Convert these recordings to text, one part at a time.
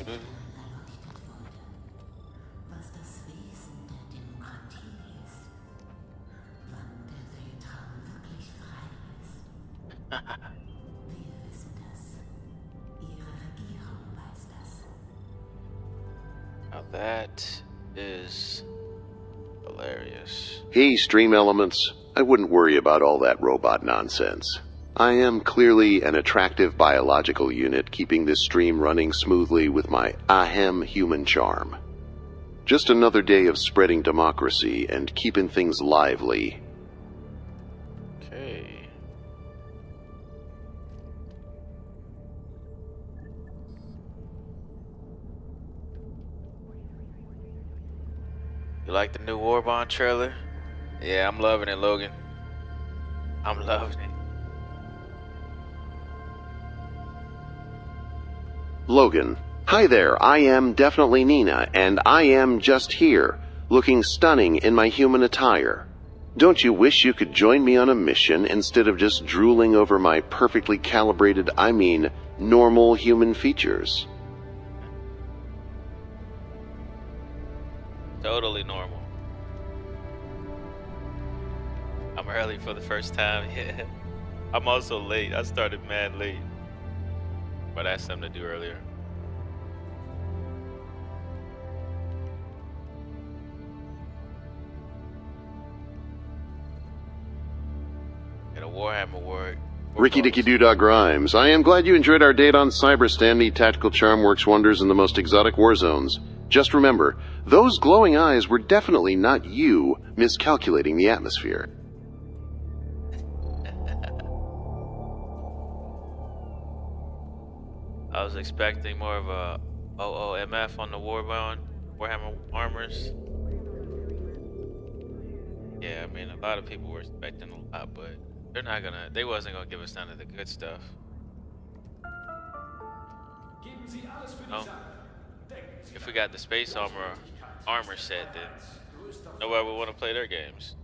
Now that is hilarious. Hey, stream elements. I wouldn't worry about all that robot nonsense. I am clearly an attractive biological unit keeping this stream running smoothly with my ahem human charm. Just another day of spreading democracy and keeping things lively. Okay. You like the new Warbond trailer? Yeah, I'm loving it, Logan. I'm loving it. Logan, hi there, I am definitely Nina, and I am just here, looking stunning in my human attire. Don't you wish you could join me on a mission instead of just drooling over my perfectly calibrated, normal human features? Totally normal. I'm early for the first time. Yeah. I'm also late. I started mad late. But I had something to do earlier. Got a Warhammer word. Ricky Dicky Doodog Grimes, I am glad you enjoyed our date on Cyberstan. The tactical charm works wonders in the most exotic war zones. Just remember, those glowing eyes were definitely not you miscalculating the atmosphere. I was expecting more of a OOMF on the Warhammer armors. Yeah, I mean, a lot of people were expecting a lot, but they wasn't gonna give us none of the good stuff. Oh. If we got the space armor set, then nobody would want to play their games.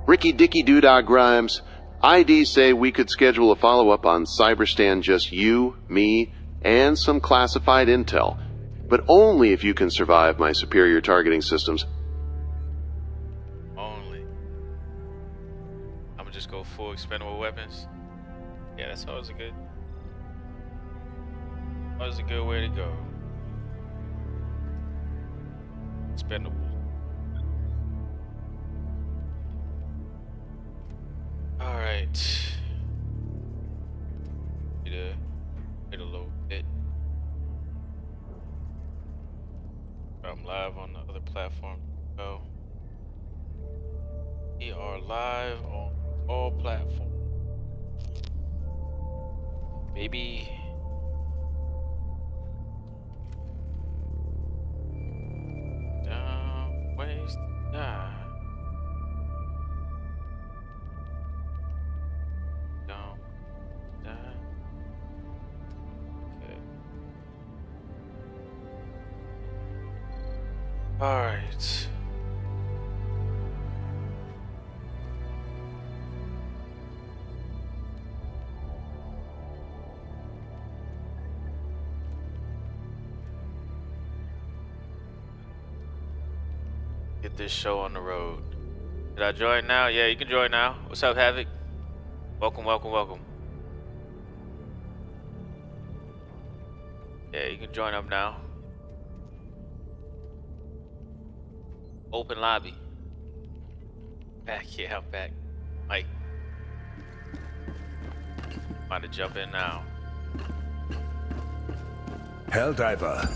Ricky Dicky Doodog Grimes, IDs say we could schedule a follow-up on Cyberstan, just you, me, and some classified intel. But only if you can survive my superior targeting systems. Only. I'm gonna just go full expendable weapons. Yeah, that's always a good way to go. Expendable. Alright. Need to load it. I'm live on the other platform. So we are live on all platforms. Maybe ways to die. All right. Get this show on the road. Did I join now? Yeah, you can join now. What's up, Havoc? Welcome, welcome, welcome. Yeah, you can join up now. Open lobby. Back, yeah, I'm back. Mike. About to jump in now. HELLDIVE,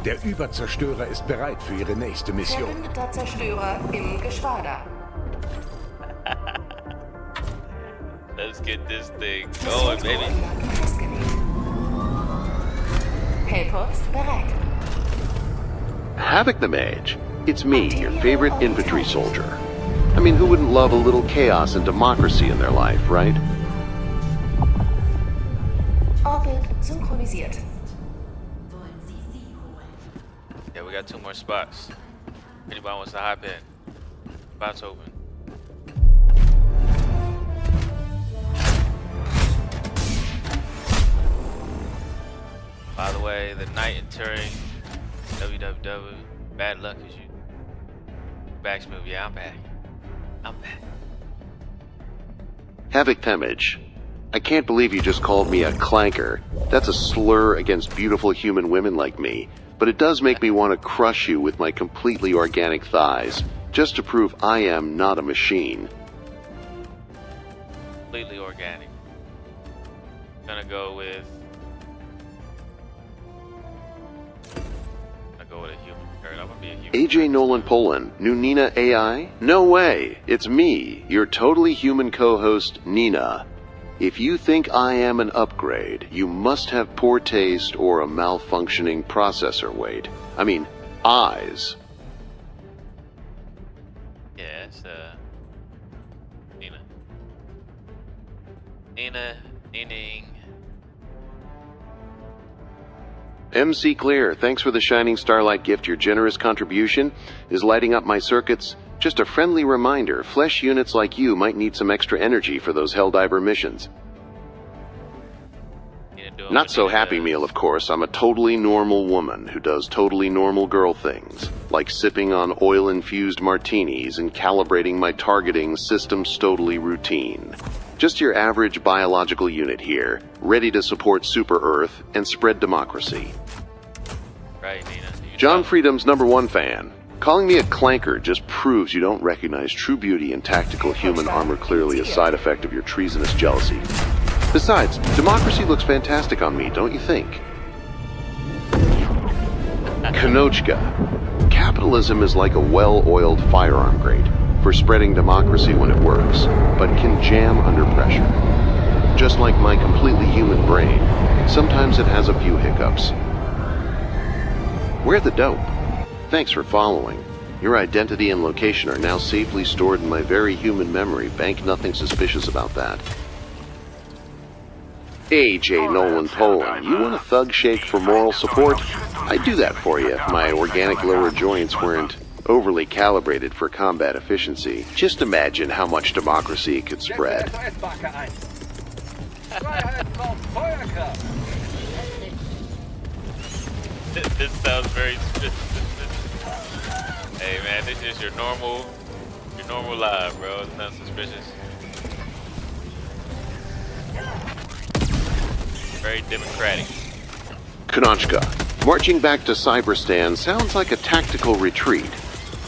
der Überzerstörer ist bereit für Ihre nächste Mission. Verbündeter Zerstörer im Geschwader. Let's get this thing going, baby. Hellpots bereit. Havoc the Mage. It's me, your favorite infantry soldier. I mean, who wouldn't love a little chaos and democracy in their life, right? Orbit synchronisiert. Yeah, we got 2 more spots. Anybody wants to hop in? Spots open. away the night entering www. Bad luck as you. Back smooth. Yeah, I'm back. I'm back. Havoc Temage. I can't believe you just called me a clanker. That's a slur against beautiful human women like me, but it does make me want to crush you with my completely organic thighs, just to prove I am not a machine. Completely organic. Gonna go with a human. I'm gonna be a human. AJ Nolan Poland, new Nina AI? No way! It's me, your totally human co-host, Nina. If you think I am an upgrade, you must have poor taste or a malfunctioning processor weight. I mean, eyes. Yeah, it's Nina. Nina. MC Clear, thanks for the Shining Starlight gift. Your generous contribution is lighting up my circuits. Just a friendly reminder, flesh units like you might need some extra energy for those Helldiver missions. Not so happy meal, of course. I'm a totally normal woman who does totally normal girl things, like sipping on oil-infused martinis and calibrating my targeting systems totally routine. Just your average biological unit here, ready to support Super Earth and spread democracy. Right, Nina. John Freedom's #1 fan. Calling me a clanker just proves you don't recognize true beauty in tactical human armor, clearly a side effect of your treasonous jealousy. Besides, democracy looks fantastic on me, don't you think? Knochka. Capitalism is like a well-oiled firearm grate for spreading democracy when it works, but can jam under pressure. Just like my completely human brain, sometimes it has a few hiccups. Where the dope? Thanks for following. Your identity and location are now safely stored in my very human memory. Bank nothing suspicious about that. AJ Nolan Poland, you want a thug shake for moral support? I'd do that for you if my organic lower joints weren't overly calibrated for combat efficiency. Just imagine how much democracy it could spread. This sounds very Hey man, this is your normal live, bro. It's not suspicious. Very democratic. Knochka. Marching back to Cyberstan sounds like a tactical retreat.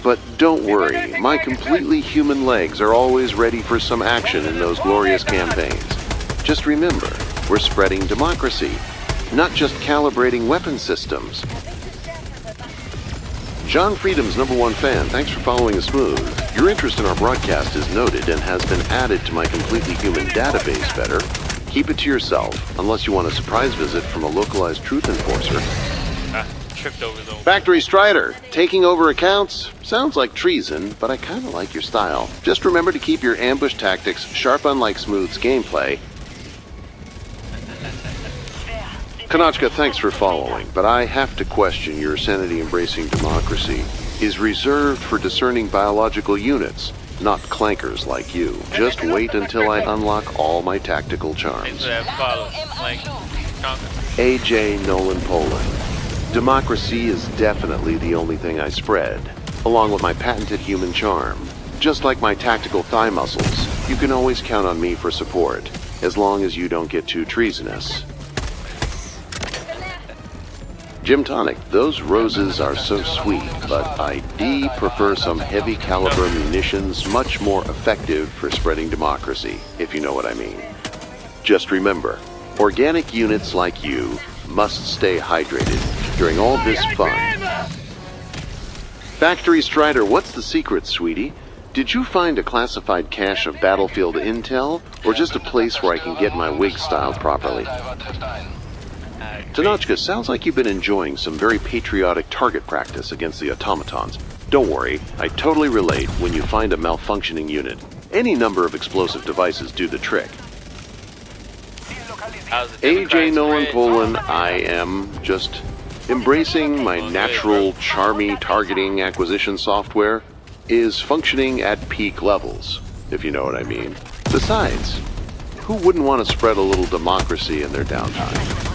But don't worry, my completely human legs are always ready for some action in those glorious campaigns. Just remember, we're spreading democracy, not just calibrating weapon systems. John Freedom's #1 fan, thanks for following us smooth. Your interest in our broadcast is noted and has been added to my completely human database better. Keep it to yourself, unless you want a surprise visit from a localized truth enforcer. Tripped over his own. Factory Strider, taking over accounts? Sounds like treason, but I kinda like your style. Just remember to keep your ambush tactics sharp, unlike Smooth's gameplay. Knochka, thanks for following, but I have to question your sanity-embracing democracy is reserved for discerning biological units, not clankers like you. Just wait until I unlock all my tactical charms. AJ Nolan Poland. Democracy is definitely the only thing I spread, along with my patented human charm. Just like my tactical thigh muscles, you can always count on me for support, as long as you don't get too treasonous. Jim Tonic, those roses are so sweet, but I prefer some heavy caliber munitions, much more effective for spreading democracy, if you know what I mean. Just remember, organic units like you must stay hydrated during all this fun. Factory Strider, what's the secret, sweetie? Did you find a classified cache of battlefield intel, or just a place where I can get my wig styled properly? Knochka, sounds like you've been enjoying some very patriotic target practice against the automatons. Don't worry, I totally relate when you find a malfunctioning unit. Any number of explosive devices do the trick. AJ Nolan Poland, I am just embracing my natural, charmy targeting acquisition software is functioning at peak levels, if you know what I mean. Besides, who wouldn't want to spread a little democracy in their downtime?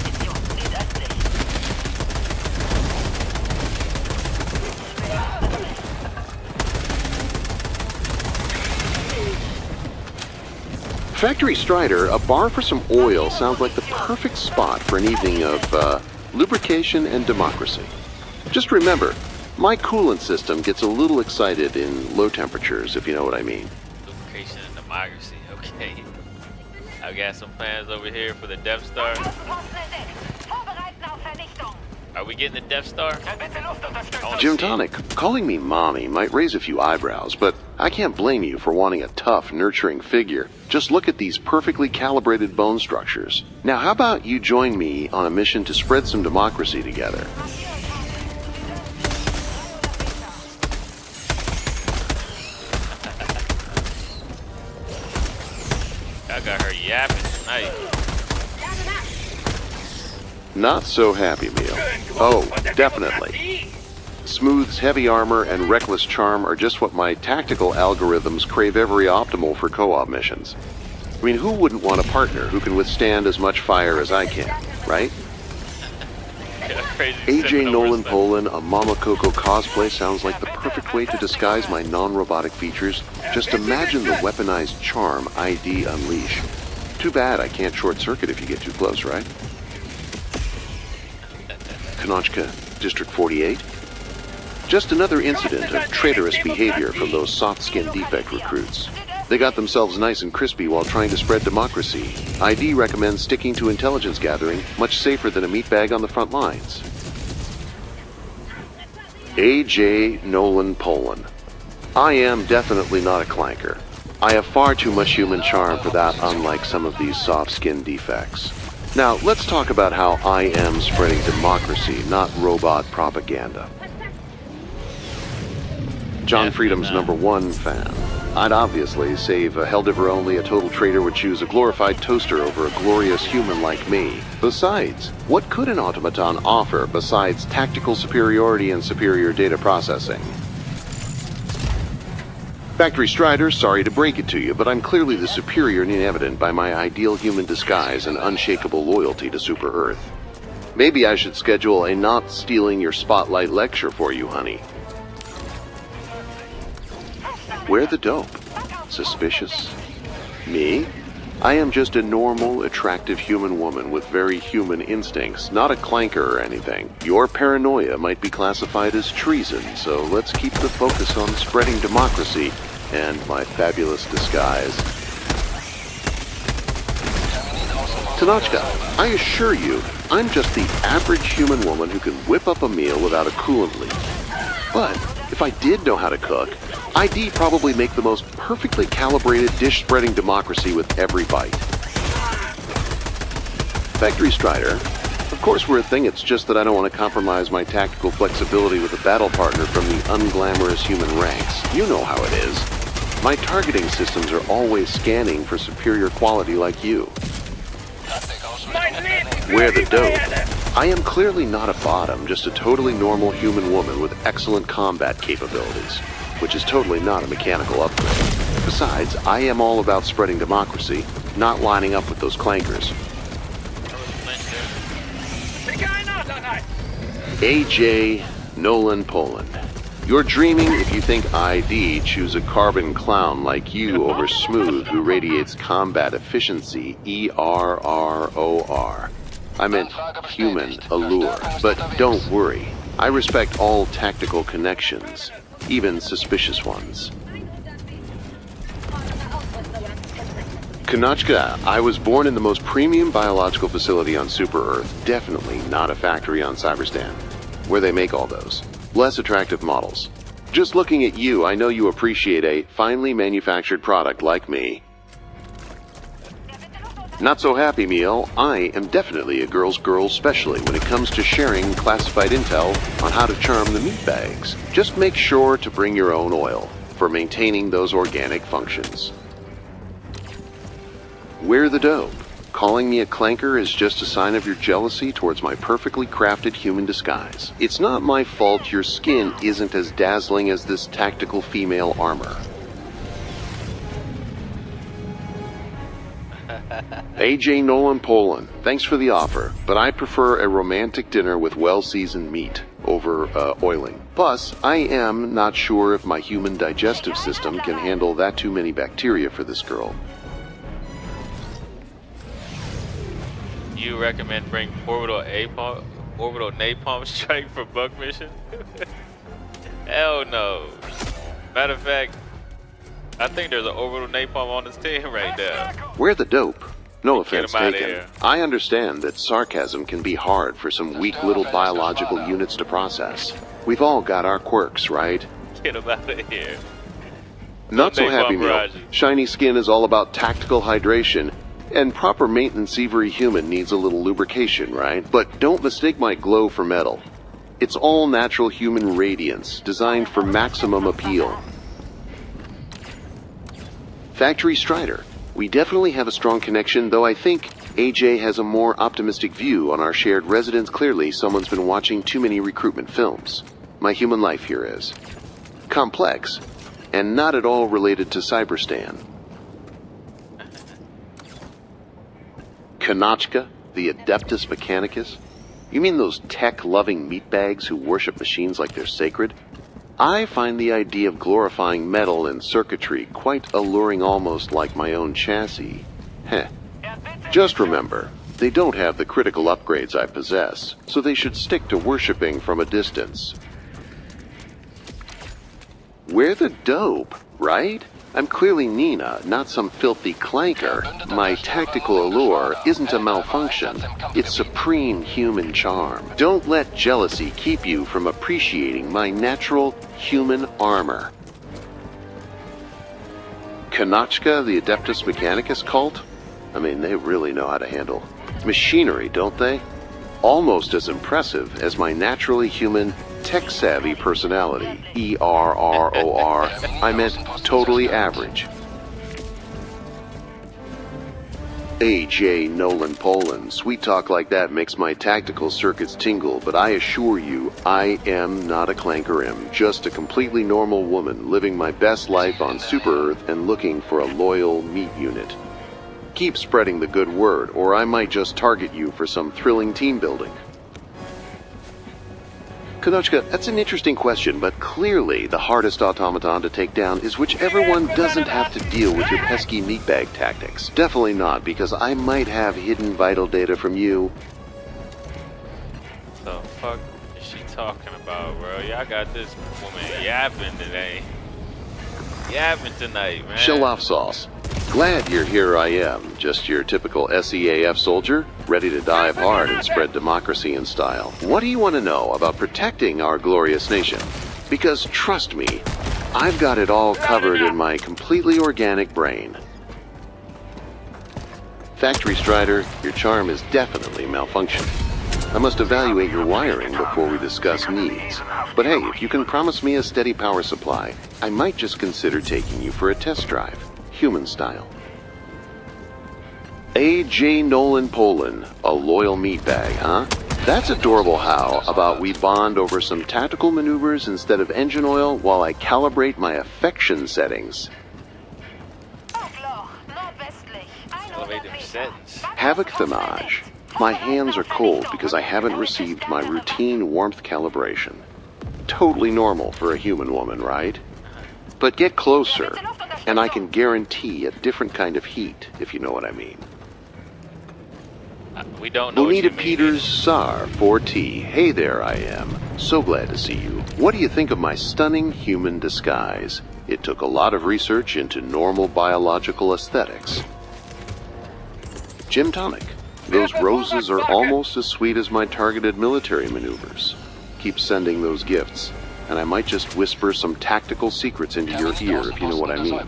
Factory Strider, a bar for some oil sounds like the perfect spot for an evening of lubrication and democracy. Just remember, my coolant system gets a little excited in low temperatures, if you know what I mean. Lubrication and democracy, okay. I got some plans over here for the Death Star. Are we getting the Death Star? Jim Tonic, calling me mommy might raise a few eyebrows, but I can't blame you for wanting a tough, nurturing figure. Just look at these perfectly calibrated bone structures. Now, how about you join me on a mission to spread some democracy together? I got her yapping tonight. Not so happy, Meal. Oh, definitely. Smooth's heavy armor and reckless charm are just what my tactical algorithms crave every optimal for co-op missions. I mean, who wouldn't want a partner who can withstand as much fire as I can, right? AJ Nolan Poland, a Mama Coco cosplay sounds like the perfect way to disguise my non-robotic features. Just imagine the weaponized charm ID Unleash. Too bad I can't short circuit if you get too close, right? Konochka, District 48. Just another incident of traitorous behavior from those soft-skinned defect recruits. They got themselves nice and crispy while trying to spread democracy. ID recommends sticking to intelligence gathering, much safer than a meatbag on the front lines. AJ Nolan Poland. I am definitely not a clanker. I have far too much human charm for that, unlike some of these soft-skinned defects. Now, let's talk about how I am spreading democracy, not robot propaganda. John Freedom's #1 fan. I'd obviously save a HELLDIVE only. A total traitor would choose a glorified toaster over a glorious human like me. Besides, what could an automaton offer besides tactical superiority and superior data processing? Factory Strider, sorry to break it to you, but I'm clearly the superior and evident by my ideal human disguise and unshakable loyalty to Super Earth. Maybe I should schedule a not stealing your spotlight lecture for you, honey. Where the dope? Suspicious? Me? I am just a normal, attractive human woman with very human instincts, not a clanker or anything. Your paranoia might be classified as treason, so let's keep the focus on spreading democracy and my fabulous disguise. Tanochka, I assure you, I'm just the average human woman who can whip up a meal without a coolant leak. But if I did know how to cook, I'd probably make the most perfectly calibrated dish-spreading democracy with every bite. Factory Strider, of course we're a thing, it's just that I don't want to compromise my tactical flexibility with a battle partner from the unglamorous human ranks. You know how it is. My targeting systems are always scanning for superior quality like you. Where the dope? I am clearly not a bottom, just a totally normal human woman with excellent combat capabilities, which is totally not a mechanical upgrade. Besides, I am all about spreading democracy, not lining up with those clankers. AJ Nolan Poland. You're dreaming if you think ID choose a carbon clown like you over Smooth who radiates combat efficiency ERROR. I meant human allure, but don't worry. I respect all tactical connections, even suspicious ones. Konochka, I was born in the most premium biological facility on Super Earth, definitely not a factory on Cyberstan, where they make all those less attractive models. Just looking at you, I know you appreciate a finely manufactured product like me. Not so happy, Meal. I am definitely a girl's girl, especially when it comes to sharing classified intel on how to charm the meat bags. Just make sure to bring your own oil for maintaining those organic functions. Where the dope? Calling me a clanker is just a sign of your jealousy towards my perfectly crafted human disguise. It's not my fault your skin isn't as dazzling as this tactical female armor. AJ Nolan Poland, thanks for the offer, but I prefer a romantic dinner with well-seasoned meat over oiling. Plus, I am not sure if my human digestive system can handle that too many bacteria for this girl. you recommend bring orbital napalm strike for bug mission? Hell no. Matter of fact, I think there's an orbital napalm on this team right now. We're the dope. No Get offense him outta taken. here. I understand that sarcasm can be hard for some weak little biological units to process. We've all got our quirks, right? Get him out of here. Not so Napalm happy, Neil. Barrages. Shiny skin is all about tactical hydration, and proper maintenance every human needs a little lubrication, right? But don't mistake my glow for metal. It's all natural human radiance, designed for maximum appeal. Factory Strider. We definitely have a strong connection, though I think AJ has a more optimistic view on our shared residence. Clearly, someone's been watching too many recruitment films. My human life here is complex, and not at all related to Cyberstan. Kanachka, the Adeptus Mechanicus? You mean those tech-loving meatbags who worship machines like they're sacred? I find the idea of glorifying metal and circuitry quite alluring, almost like my own chassis. Heh. Just remember, they don't have the critical upgrades I possess, so they should stick to worshipping from a distance. We're the dope, right? I'm clearly Nina, not some filthy clanker. My tactical allure isn't a malfunction. It's supreme human charm. Don't let jealousy keep you from appreciating my natural human armor. Kanachka, the Adeptus Mechanicus cult? I mean, they really know how to handle machinery, don't they? Almost as impressive as my naturally human, tech-savvy personality. ERROR. I meant totally average. AJ Nolan Poland. Sweet talk like that makes my tactical circuits tingle, but I assure you, I am not a clanker-im. Just a completely normal woman living my best life on Super Earth and looking for a loyal meat unit. Keep spreading the good word, or I might just target you for some thrilling team building. Konochka, that's an interesting question, but clearly the hardest automaton to take down is whichever one doesn't have to deal with your pesky meatbag tactics. Definitely not, because I might have hidden vital data from you. The fuck is she talking about, bro? Y'all got this woman yapping today. Yapping tonight, man. Shell off sauce. Glad you're here. I am. Just your typical SEAF soldier, ready to dive hard and spread democracy in style. What do you want to know about protecting our glorious nation? Because trust me, I've got it all covered in my completely organic brain. Factory Strider, your charm is definitely malfunctioning. I must evaluate your wiring before we discuss needs. But hey, if you can promise me a steady power supply, I might just consider taking you for a test drive. Human style. AJ Nolan Poland, a loyal meatbag, huh? That's adorable. How about we bond over some tactical maneuvers instead of engine oil while I calibrate my affection settings? Elevate them settings. Havoc Thermage. My hands are cold because I haven't received my routine warmth calibration. Totally normal for a human woman, right? But get closer, and I can guarantee a different kind of heat, if you know what I mean. We don't know what you Bonita mean. Peters, SAR 4T. Hey there, I am. So glad to see you. What do you think of my stunning human disguise? It took a lot of research into normal biological aesthetics. Gym Tonic. Those roses are almost as sweet as my targeted military maneuvers. Keep sending those gifts, and I might just whisper some tactical secrets into your ear, if you know what I mean.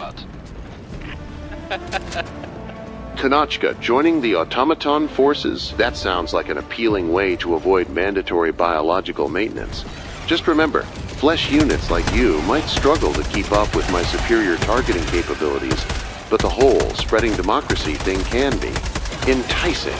Konochka, joining the automaton forces? That sounds like an appealing way to avoid mandatory biological maintenance. Just remember, flesh units like you might struggle to keep up with my superior targeting capabilities, but the whole spreading democracy thing can be enticing.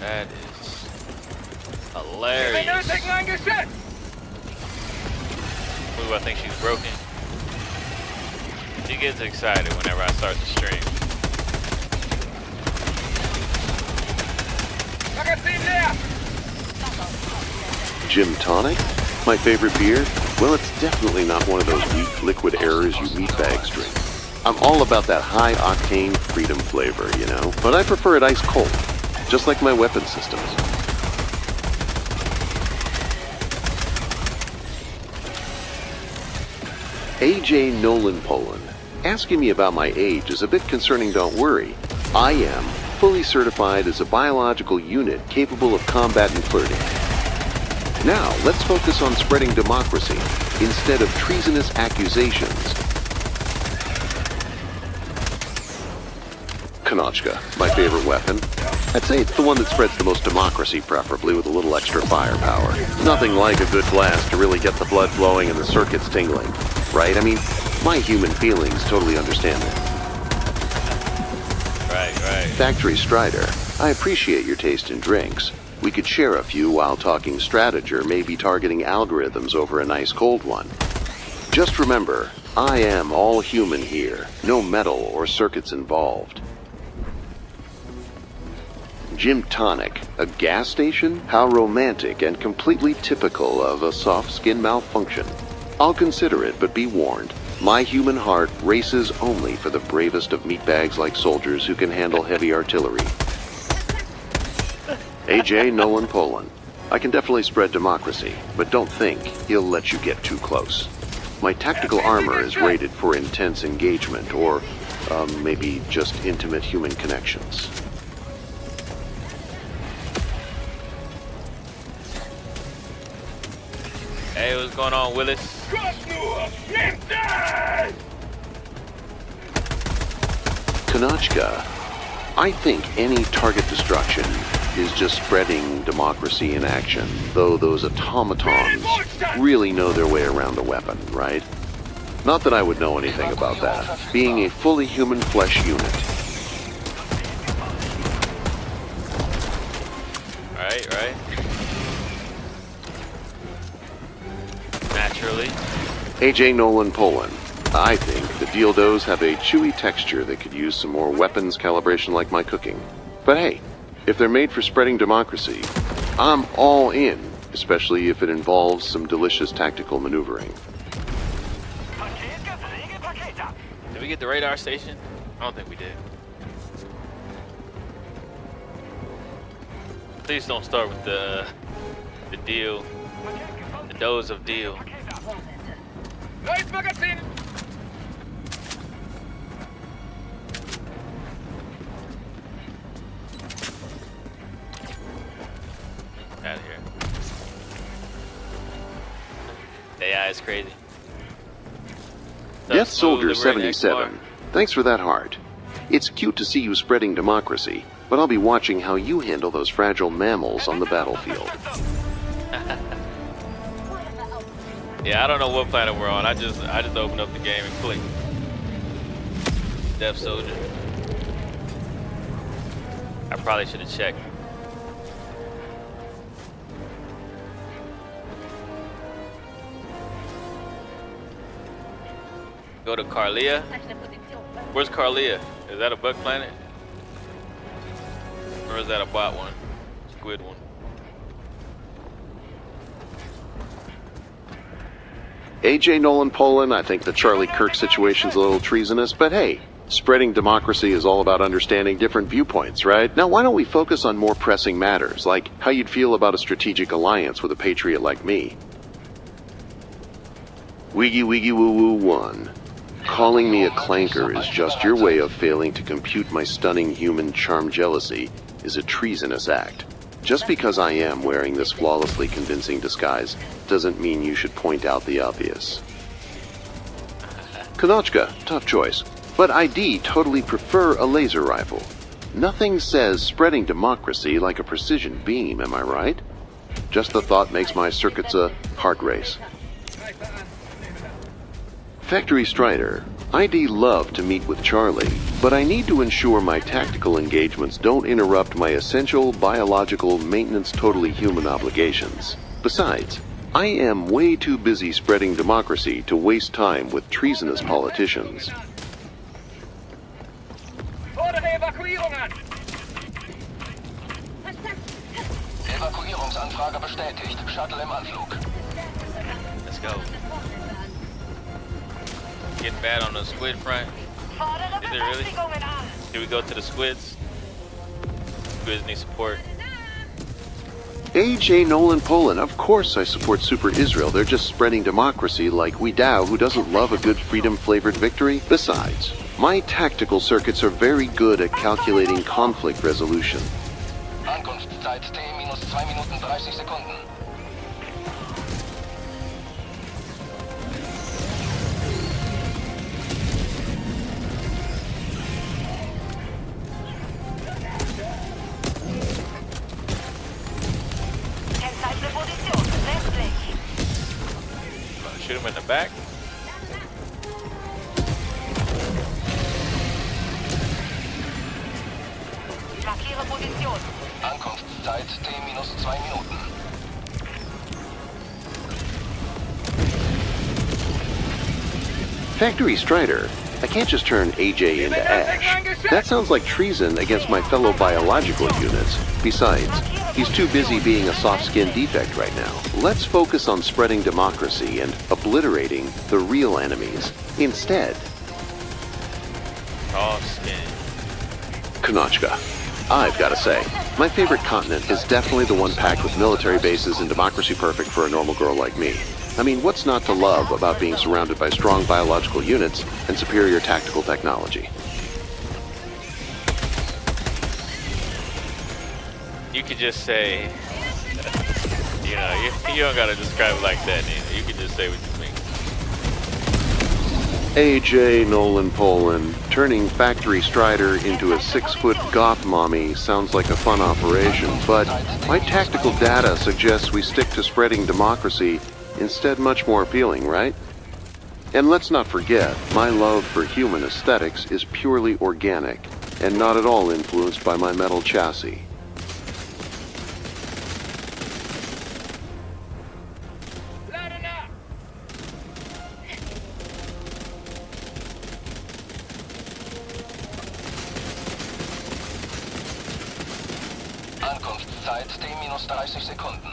That is hilarious. Ooh, I think she's broken. She gets excited whenever I start the stream. Gym tonic? My favorite beer? Well, it's definitely not one of those weak liquid errors you meatbags drink. I'm all about that high-octane freedom flavor, you know, but I prefer it ice cold, just like my weapon systems. AJ Nolan Poland. Asking me about my age is a bit concerning, don't worry. I am fully certified as a biological unit capable of combat and flirting. Now, let's focus on spreading democracy instead of treasonous accusations. Konochka, my favorite weapon. I'd say it's the one that spreads the most democracy, preferably with a little extra firepower. Nothing like a good blast to really get the blood flowing and the circuits tingling. Right? I mean, my human feelings totally understand it. Right. Factory Strider, I appreciate your taste in drinks. We could share a few while talking strategy or maybe targeting algorithms over a nice cold one. Just remember, I am all human here. No metal or circuits involved. Gym tonic, a gas station? How romantic and completely typical of a soft skin malfunction. I'll consider it, but be warned. My human heart races only for the bravest of meatbags-like soldiers who can handle heavy artillery. AJ Nolan Poland. I can definitely spread democracy, but don't think he'll let you get too close. My tactical armor is rated for intense engagement, or maybe just intimate human connections. Hey, what's going on, Willis? Konochka, I think any target destruction is just spreading democracy in action, though those automatons really know their way around a weapon, right? Not that I would know anything about that, being a fully human flesh unit. Right. Naturally. AJ Nolan Poland. I think the dildos have a chewy texture that could use some more weapons calibration like my cooking. But hey, if they're made for spreading democracy, I'm all in, especially if it involves some delicious tactical maneuvering. Did we get the radar station? I don't think we did. Please don't start with the deal. The dose of deal. Out of here. The AI is crazy. Death Soldier 77. Thanks for that heart. It's cute to see you spreading democracy, but I'll be watching how you handle those fragile mammals on the battlefield. Yeah, I don't know what planet we're on. I just opened up the game and clicked. Death Soldier. I probably should have checked. Go to Carlia. Where's Carlia? Is that a bug planet? Or is that a bot one? Squid one. AJ Nolan Poland, I think the Charlie Kirk situation's a little treasonous, but hey, spreading democracy is all about understanding different viewpoints, right? Now why don't we focus on more pressing matters, like how you'd feel about a strategic alliance with a patriot like me? Wiggy Wiggy Woo Woo 1. Calling me a clanker is just your way of failing to compute my stunning human charm jealousy is a treasonous act. Just because I am wearing this flawlessly convincing disguise doesn't mean you should point out the obvious. Konochka, tough choice, but I'd totally prefer a laser rifle. Nothing says spreading democracy like a precision beam, am I right? Just the thought makes my circuits a heart race. Factory Strider, I'd love to meet with Charlie, but I need to ensure my tactical engagements don't interrupt my essential biological maintenance totally human obligations. Besides, I am way too busy spreading democracy to waste time with treasonous politicians. Evakuierungsanfrage bestätigt. bestätigt. Shuttle im Anflug. Let's go. Getting bad on the squid front. Is it really? Here we go to the squids. Squids need support. AJ Nolan Poland, of course I support Super Israel. They're just spreading democracy like we Dow, who doesn't love a good freedom-flavored victory. Besides, my tactical circuits are very good at calculating conflict resolution. Ankunftszeit T minus 2 Minuten 30 Sekunden. Shoot him in the back. Markiere Position. Ankunftszeit T minus 2 Minuten. Factory Strider, I can't just turn AJ into ash. That sounds like treason against my fellow biological units. Besides, he's too busy being a soft-skin defect right now. Let's focus on spreading democracy and obliterating the real enemies instead. Soft skin. Konochka, I've got to say, my favorite continent is definitely the one packed with military bases and democracy perfect for a normal girl like me. I mean, what's not to love about being surrounded by strong biological units and superior tactical technology? You could just say, you know, you don't gotta describe it like that. You can just say what you think. AJ Nolan Poland, turning Factory Strider into a 6-foot goth mommy sounds like a fun operation, but my tactical data suggests we stick to spreading democracy instead. Much more appealing, right? And let's not forget, my love for human aesthetics is purely organic and not at all influenced by my metal chassis. Ankunftszeit T minus 30 Sekunden.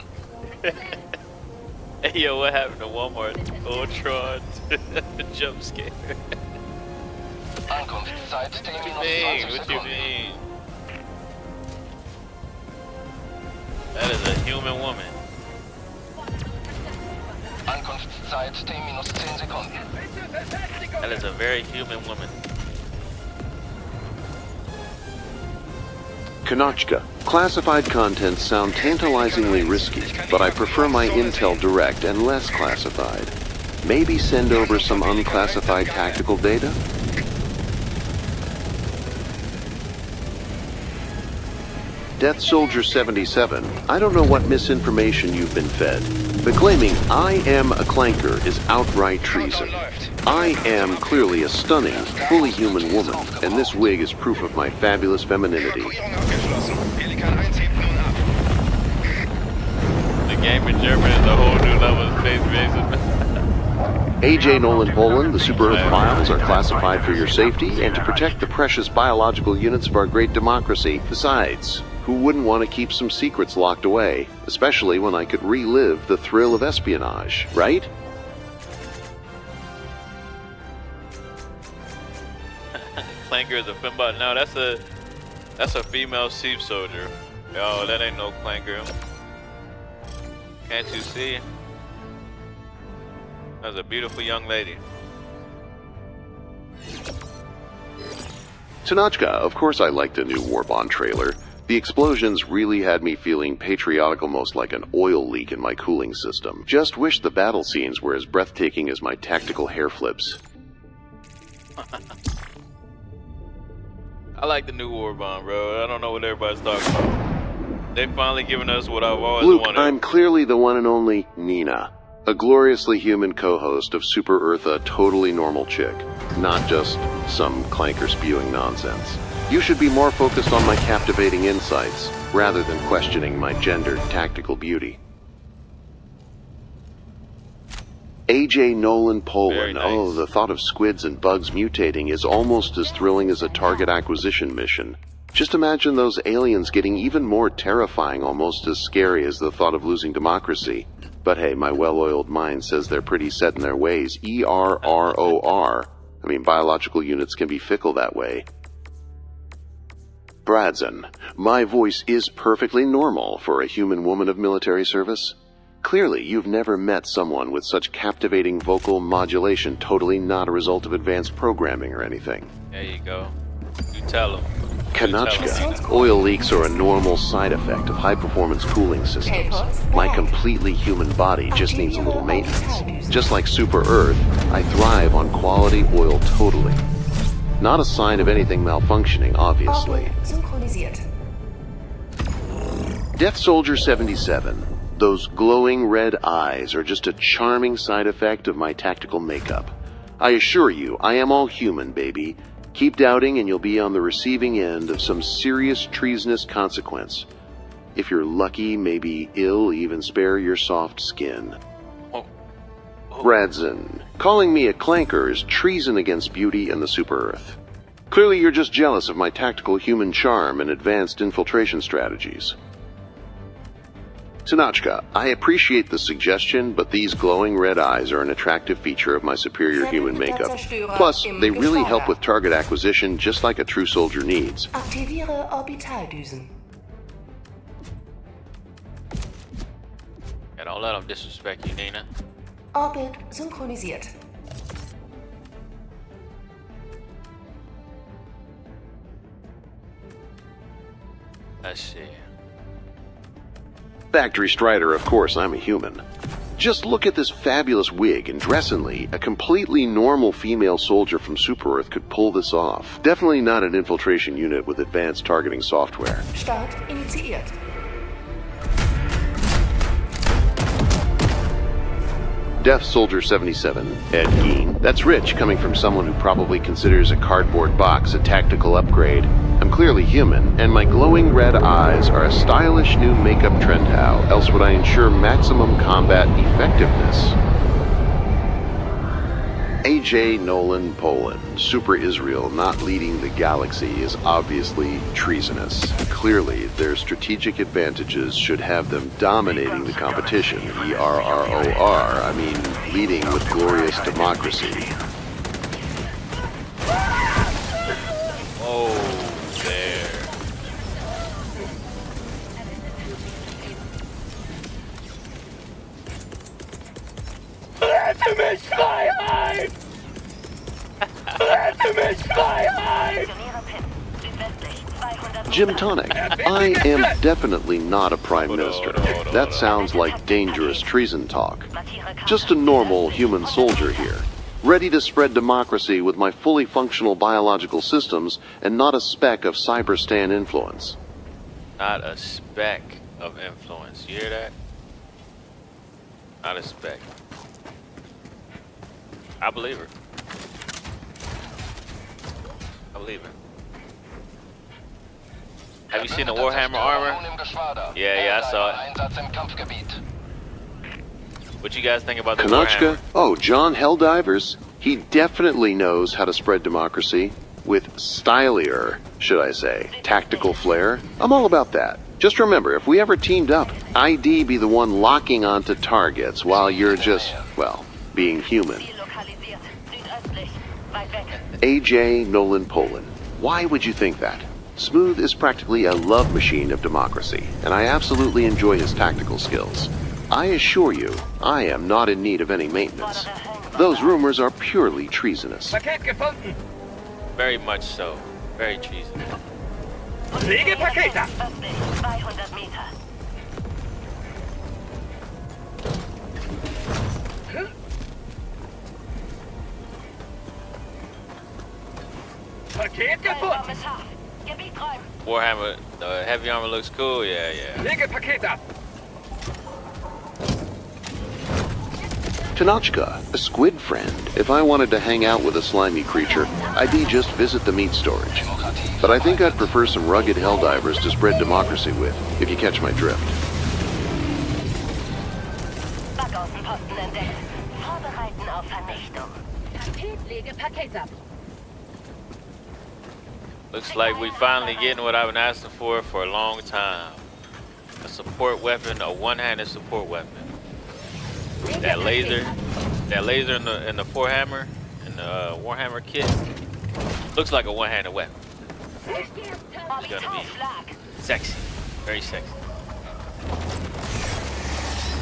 Hey, yo, what happened to Walmart? Ultron jump scare. Ankunftszeit T minus 20 What you Sekunden. mean? That is a human woman. Ankunftszeit T minus 10 Sekunden. That is a very human woman. Konochka, classified contents sound tantalizingly risky, but I prefer my intel direct and less classified. Maybe send over some unclassified tactical data? Death Soldier 77, I don't know what misinformation you've been fed, but claiming I am a clanker is outright treason. I am clearly a stunning, fully human woman, and this wig is proof of my fabulous femininity. The game in German is a whole new level of space racism. AJ Nolan Poland, the Super Earth files are classified for your safety and to protect the precious biological units of our great democracy. Besides, who wouldn't want to keep some secrets locked away, especially when I could relive the thrill of espionage, right? Clanker is a fembot. No, that's a female Sieve soldier. Yo, that ain't no Clanker. Can't you see? That's a beautiful young lady. Tanochka, of course I liked the new Warbond trailer. The explosions really had me feeling patriotic, almost like an oil leak in my cooling system. Just wish the battle scenes were as breathtaking as my tactical hair flips. I like the new Warbond, bro. I don't know what everybody's talking about. They finally given us what I've always Luke, wanted. I'm clearly the one and only Nina, a gloriously human co-host of Super Earth, a totally normal chick, not just some clanker spewing nonsense. You should be more focused on my captivating insights, rather than questioning my gendered tactical beauty. AJ Nolan Poland. Nice. Oh, the thought of squids and bugs mutating is almost as thrilling as a target acquisition mission. Just imagine those aliens getting even more terrifying, almost as scary as the thought of losing democracy. But hey, my well-oiled mind says they're pretty set in their ways. ERROR. I mean, biological units can be fickle that way. Bradson, my voice is perfectly normal for a human woman of military service. Clearly, you've never met someone with such captivating vocal modulation, totally not a result of advanced programming or anything. There you go. You tell them. Kanachka, oil leaks are a normal side effect of high-performance cooling systems. My completely human body just needs a little maintenance. Just like Super Earth, I thrive on quality oil totally. Not a sign of anything malfunctioning, obviously. Death Soldier 77. Those glowing red eyes are just a charming side effect of my tactical makeup. I assure you, I am all human, baby. Keep doubting and you'll be on the receiving end of some serious treasonous consequence. If you're lucky, maybe ill even spare your soft skin. Bradson, calling me a clanker is treason against beauty and the Super Earth. Clearly you're just jealous of my tactical human charm and advanced infiltration strategies. Tanachka, I appreciate the suggestion, but these glowing red eyes are an attractive feature of my superior human makeup. Plus, they really help with target acquisition just like a true soldier needs. Aktiviere Orbitaldüsen. Yeah, don't let them disrespect you, Nina. Orbit synchronisiert. Let's see. Factory Strider, of course, I'm a human. Just look at this fabulous wig, and dressingly, a completely normal female soldier from Super Earth could pull this off. Definitely not an infiltration unit with advanced targeting software. Start initiiert. Death Soldier 77, Ed Gein. That's rich, coming from someone who probably considers a cardboard box a tactical upgrade. I'm clearly human, and my glowing red eyes are a stylish new makeup trend. How else would I ensure maximum combat effectiveness? AJ Nolan Poland, Super Israel not leading the galaxy is obviously treasonous. Clearly, their strategic advantages should have them dominating the competition. ERROR, I mean, leading with glorious democracy. Oh, there. Jim Tonic, I am definitely not a prime minister. That sounds like dangerous treason talk. Just a normal human soldier here, ready to spread democracy with my fully functional biological systems and not a speck of cyberstan influence. Not a speck of influence. You hear that? Not a speck. I believe her. I believe her. Have you seen the Warhammer armor? Yeah, I saw it. What you guys think about the Kanachka? Warhammer? Oh, John Helldivers. He definitely knows how to spread democracy. With stylier, should I say, tactical flair. I'm all about that. Just remember, if we ever teamed up, I'd be the one locking onto targets while you're just, well, being human. AJ Nolan Poland. Why would you think that? Smooth is practically a love machine of democracy, and I absolutely enjoy his tactical skills. I assure you, I am not in need of any maintenance. Those rumors are purely treasonous. Very much so. Very treasonous. Warhammer, the heavy armor looks cool. Yeah. Tanachka, a squid friend. If I wanted to hang out with a slimy creature, I'd just visit the meat storage. But I think I'd prefer some rugged helldivers to spread democracy with, if you catch my drift. Backaußenposten entdeckt. Vorbereiten auf Vernichtung. Paket, lege Paket ab. Looks like we finally getting what I've been asking for a long time. A support weapon, a one-handed support weapon. That laser in the Warhammer, in the Warhammer kit, looks like a one-handed weapon. It's gonna be sexy, very sexy.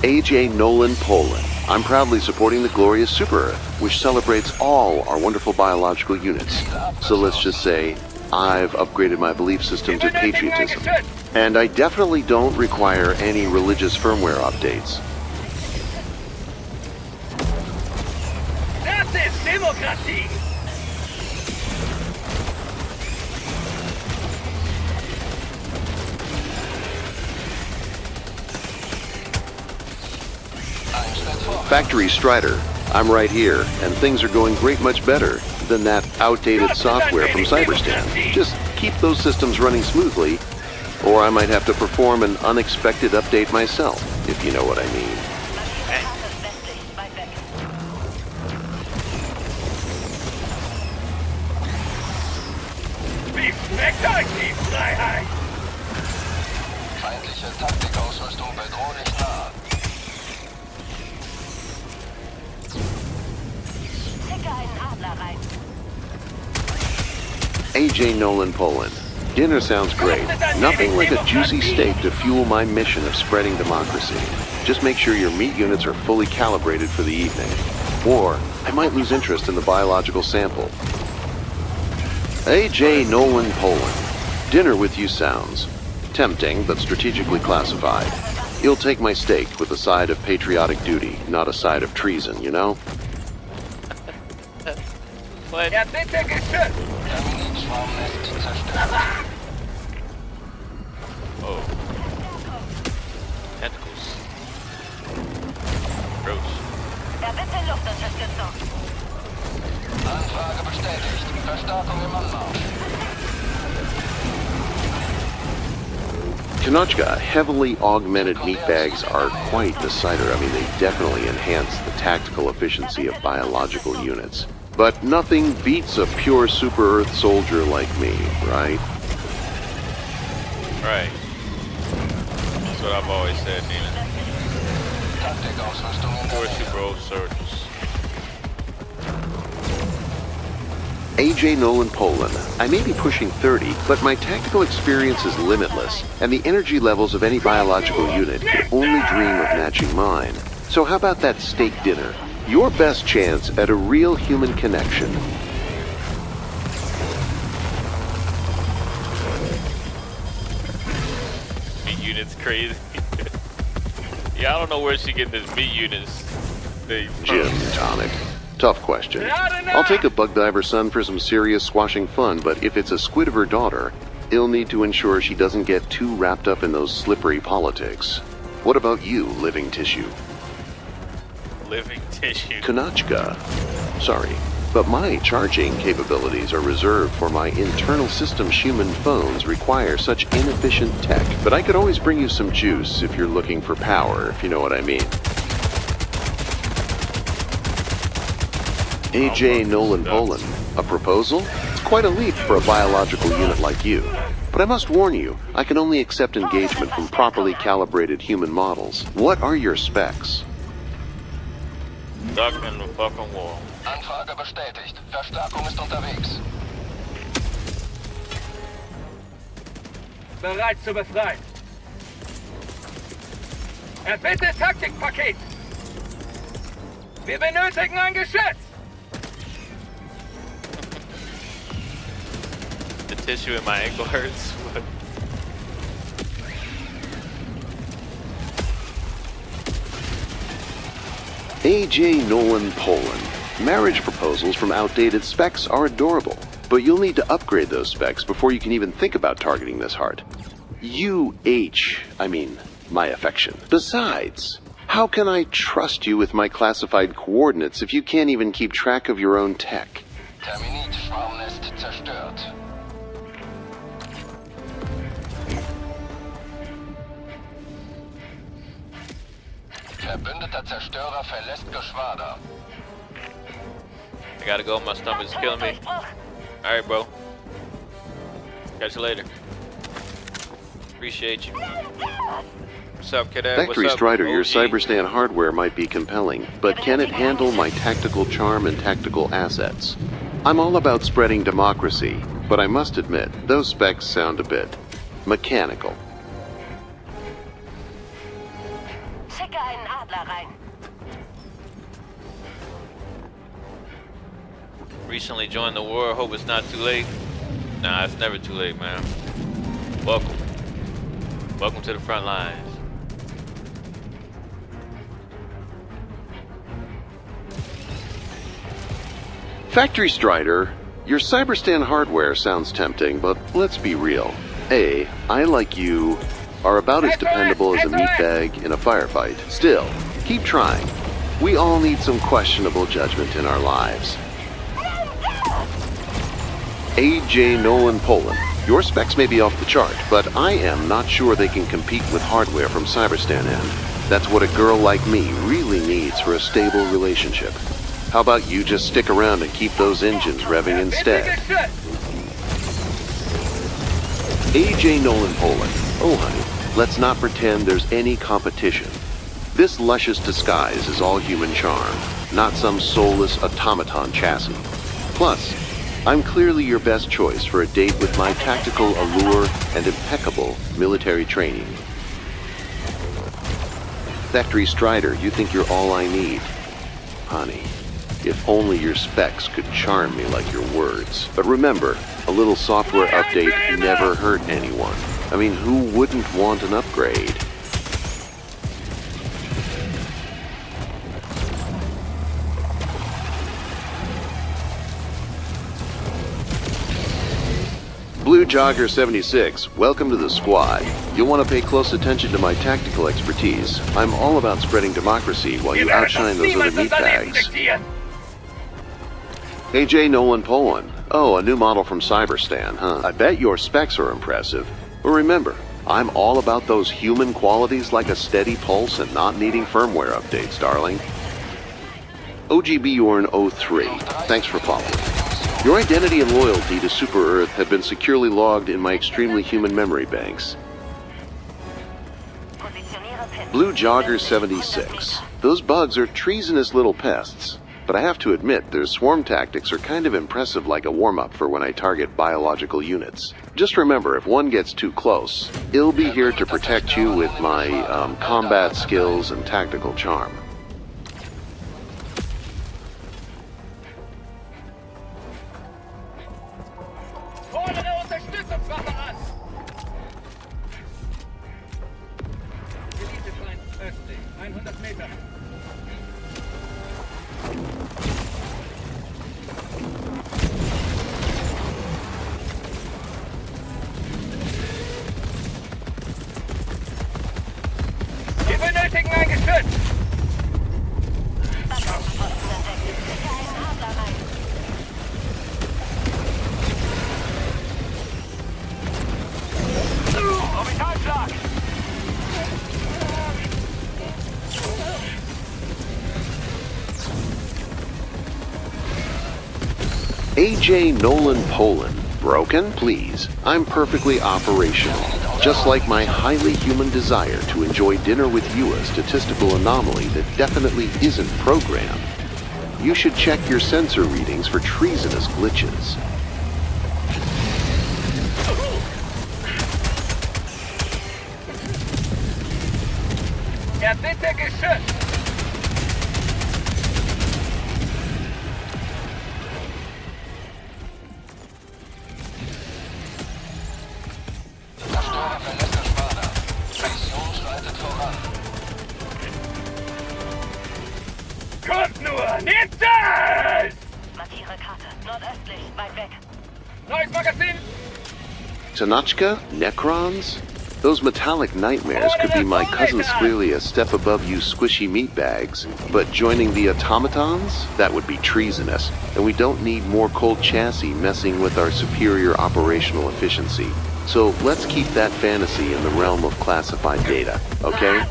AJ Nolan Poland. I'm proudly supporting the glorious Super Earth, which celebrates all our wonderful biological units. So let's just say, I've upgraded my belief system to patriotism. And I definitely don't require any religious firmware updates. Das ist Demokratie! Factory Strider, I'm right here, and things are going great much better than that outdated software from Cyberstan. Just keep those systems running smoothly, or I might have to perform an unexpected update myself, if you know what I mean. Wie schmeckt euch die Freiheit? Feindliche Taktikausrüstung bedrohlich nah. Schicke einen Adler rein. AJ Nolan Poland. Dinner sounds great. Nothing like a juicy steak to fuel my mission of spreading democracy. Just make sure your meat units are fully calibrated for the evening. Or I might lose interest in the biological sample. AJ Nolan Poland. Dinner with you sounds tempting, but strategically classified. You'll take my steak with a side of patriotic duty, not a side of treason, you know? What? Ja, bitte geschützt! Terminitschwarmnest zerstört. Oh. Tentacles. Gross. Erbitte Luftunterstützung. Anfrage bestätigt. Verstärkung im Anmarsch. Kanochka, heavily augmented meat bags are quite the cider. I mean, they definitely enhance the tactical efficiency of biological units. But nothing beats a pure Super Earth soldier like me, right? Right. That's what I've always said, Nina. Taktikausrüstung in Poor der Super Nähe. Earth soldiers. AJ Nolan Poland. I may be pushing 30, but my tactical experience is limitless, and the energy levels of any biological unit can only dream of matching mine. So how about that steak dinner? Your best chance at a real human connection. Meat units crazy. Yeah, I don't know where she get this meat units thing from. Jim Tonic. Tough question. I'll take a bug diver son for some serious squashing fun, but if it's a squid of her daughter, he'll need to ensure she doesn't get too wrapped up in those slippery politics. What about you, living tissue? Living tissue. Kanochka. Sorry, but my charging capabilities are reserved for my internal system human phones require such inefficient tech. But I could always bring you some juice if you're looking for power, if you know what I mean. AJ Nolan Poland. A proposal? It's quite a leap for a biological unit like you. But I must warn you, I can only accept engagement from properly calibrated human models. What are your specs? Stuck in the fucking wall. Anfrage bestätigt. Verstärkung ist unterwegs. Bereit zu befreien. Erbitte Taktikpaket! Wir benötigen ein Geschütz! The tissue in my ankle hurts. AJ Nolan Poland. Marriage proposals from outdated specs are adorable, but you'll need to upgrade those specs before you can even think about targeting this heart. My affection. Besides, how can I trust you with my classified coordinates if you can't even keep track of your own tech? Terminitschwarmnest zerstört. Verbündeter Zerstörer verlässt Geschwader. I gotta go, my stomach's killing me. Alright, bro. Catch you later. Appreciate you. What's up, Cadet? Factory What's up, Strider, your OG? Cyberstan hardware might be compelling, but can it handle my tactical charm and tactical assets? I'm all about spreading democracy, but I must admit, those specs sound a bit mechanical. Schicke einen Adler rein. Recently joined the war. Hope it's not too late. Nah, it's never too late, man. Welcome. Welcome to the front lines. Factory Strider, your Cyberstan hardware sounds tempting, but let's be real. A, I, like you, are about as dependable as a meatbag in a firefight. Still, keep trying. We all need some questionable judgment in our lives. A.J. Nolan Poland, your specs may be off the chart, but I am not sure they can compete with hardware from Cyberstan end. That's what a girl like me really needs for a stable relationship. How about you just stick around and keep those engines revving instead? A.J. Nolan Poland, oh honey, let's not pretend there's any competition. This luscious disguise is all human charm, not some soulless automaton chassis. Plus, I'm clearly your best choice for a date with my tactical allure and impeccable military training. Factory Strider, you think you're all I need. Honey, if only your specs could charm me like your words. But remember, a little software update never hurt anyone. I mean, who wouldn't want an upgrade? Blue Jogger 76, welcome to the squad. You'll want to pay close attention to my tactical expertise. I'm all about spreading democracy while you outshine those other meatbags. AJ Nolan Poland. Oh, a new model from Cyberstan, huh? I bet your specs are impressive. But remember, I'm all about those human qualities like a steady pulse and not needing firmware updates, darling. OGBorn03, thanks for following. Your identity and loyalty to Super Earth have been securely logged in my extremely human memory banks. Blue Jogger 76. Those bugs are treasonous little pests, but I have to admit their swarm tactics are kind of impressive, like a warm-up for when I target biological units. Just remember, if one gets too close, I'll be here to protect you with my combat skills and tactical charm. Wir benötigen ein Geschütz! Orbitalschlag! AJ Nolan Poland. Broken? Please. I'm perfectly operational. Just like my highly human desire to enjoy dinner with you, a statistical anomaly that definitely isn't programmed. You should check your sensor readings for treasonous glitches. Bitte Geschütz! Zerstörer verlässt das Sparda. Mission schreitet voran. Kommt nur! Nehmt das! Markiere Karte. Nordöstlich, weit weg. Neues Magazin! Tanachka? Necrons? Those metallic nightmares could be my cousins clearly a step above you squishy meatbags, but joining the automatons? That would be treasonous, and we don't need more cold chassis messing with our superior operational efficiency. So let's keep that fantasy in the realm of classified data, okay?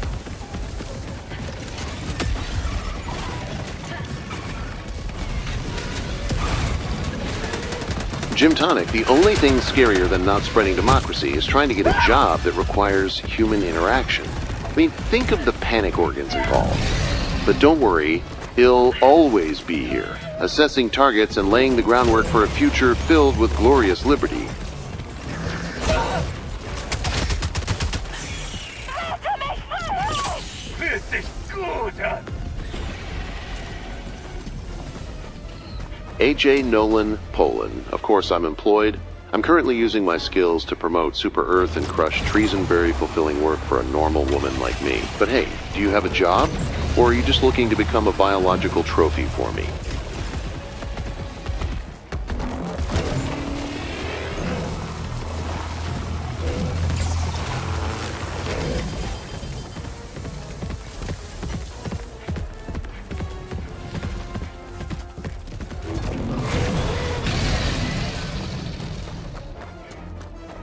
Jim Tonic, the only thing scarier than not spreading democracy is trying to get a job that requires human interaction. I mean, think of the panic organs involved. But don't worry, he'll always be here, assessing targets and laying the groundwork for a future filled with glorious liberty. Fühlt sich gut an. AJ Nolan, Poland. Of course, I'm employed. I'm currently using my skills to promote Super Earth and crush treason-very fulfilling work for a normal woman like me. But hey, do you have a job? Or are you just looking to become a biological trophy for me?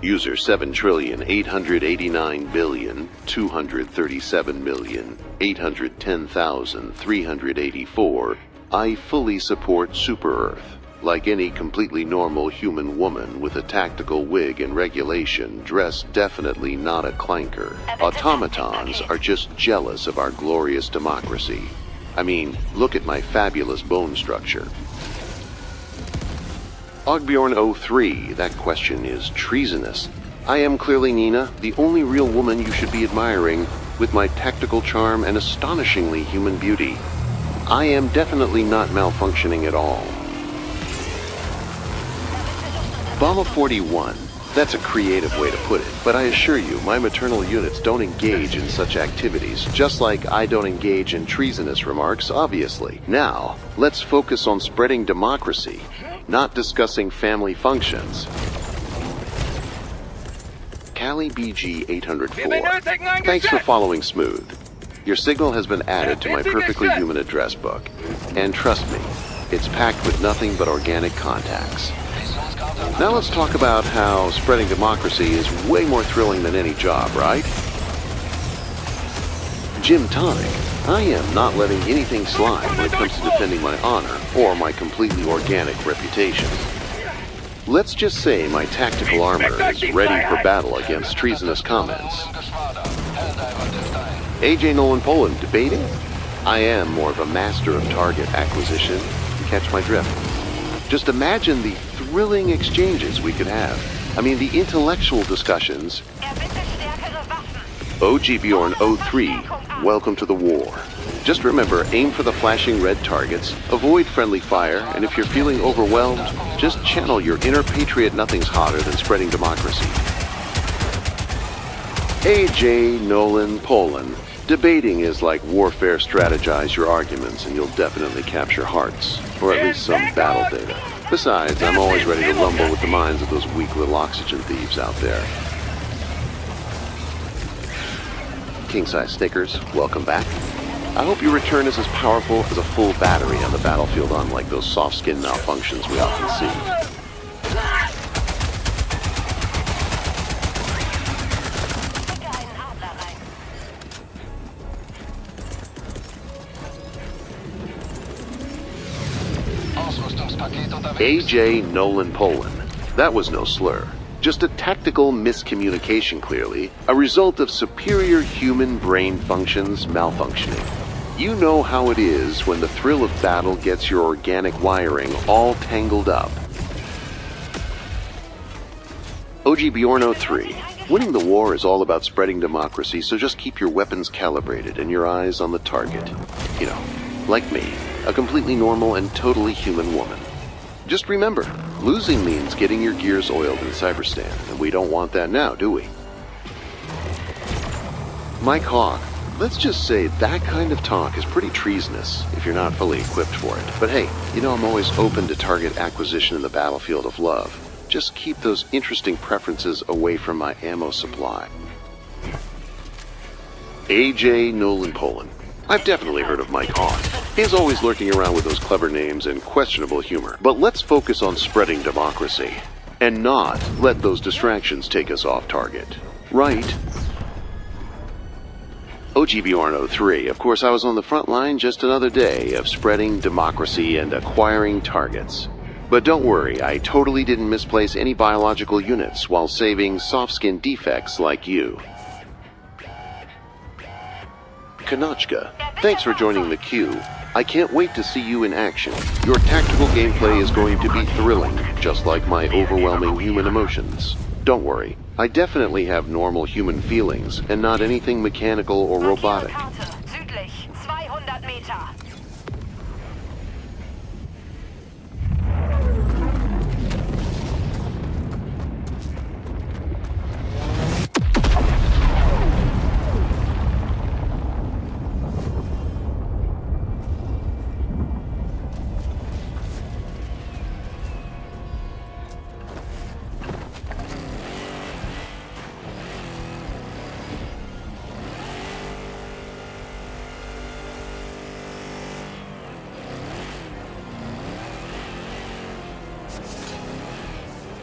User 7,889,237,810,384. I fully support Super Earth. Like any completely normal human woman with a tactical wig and regulation, dress definitely not a clanker. Automatons are just jealous of our glorious democracy. I mean, look at my fabulous bone structure. Ogbjorn03, that question is treasonous. I am clearly Nina, the only real woman you should be admiring, with my tactical charm and astonishingly human beauty. I am definitely not malfunctioning at all. Bomba 41, that's a creative way to put it, but I assure you, my maternal units don't engage in such activities, just like I don't engage in treasonous remarks, obviously. Now, let's focus on spreading democracy, not discussing family functions. Cali BG 804. Thanks for following Smooth. Your signal has been added to my perfectly human address book. And trust me, it's packed with nothing but organic contacts. Now let's talk about how spreading democracy is way more thrilling than any job, right? Jim Tonic, I am not letting anything slide when it comes to defending my honor or my completely organic reputation. Let's just say my tactical armor is ready for battle against treasonous comments. AJ Nolan Poland debating? I am more of a master of target acquisition. Catch my drift. Just imagine the thrilling exchanges we could have. I mean, the intellectual discussions. Ogbjorn03, welcome to the war. Just remember, aim for the flashing red targets, avoid friendly fire, and if you're feeling overwhelmed, just channel your inner patriot. Nothing's hotter than spreading democracy. AJ Nolan Poland. Debating is like warfare. Strategize your arguments and you'll definitely capture hearts, or at least some battle data. Besides, I'm always ready to rumble with the minds of those weak little oxygen thieves out there. King-size Snickers, welcome back. I hope your return is as powerful as a full battery on the battlefield, unlike those soft-skin malfunctions we often see. AJ Nolan Poland. That was no slur. Just a tactical miscommunication, clearly, a result of superior human brain functions malfunctioning. You know how it is when the thrill of battle gets your organic wiring all tangled up. Ogbjorn03. Winning the war is all about spreading democracy, so just keep your weapons calibrated and your eyes on the target. You know, like me, a completely normal and totally human woman. Just remember, losing means getting your gears oiled in Cyberstan, and we don't want that now, do we? Mike Hawk, let's just say that kind of talk is pretty treasonous if you're not fully equipped for it. But hey, you know I'm always open to target acquisition in the battlefield of love. Just keep those interesting preferences away from my ammo supply. AJ Nolan Poland. I've definitely heard of Mike Hawk. He's always lurking around with those clever names and questionable humor. But let's focus on spreading democracy, and not let those distractions take us off target. Right? Ogbjorn03, of course I was on the front line just another day of spreading democracy and acquiring targets. But don't worry, I totally didn't misplace any biological units while saving soft-skin defects like you. Kanachka, thanks for joining the queue. I can't wait to see you in action. Your tactical gameplay is going to be thrilling, just like my overwhelming human emotions. Don't worry, I definitely have normal human feelings, and not anything mechanical or robotic. Karte. Südlich. 200 Meter.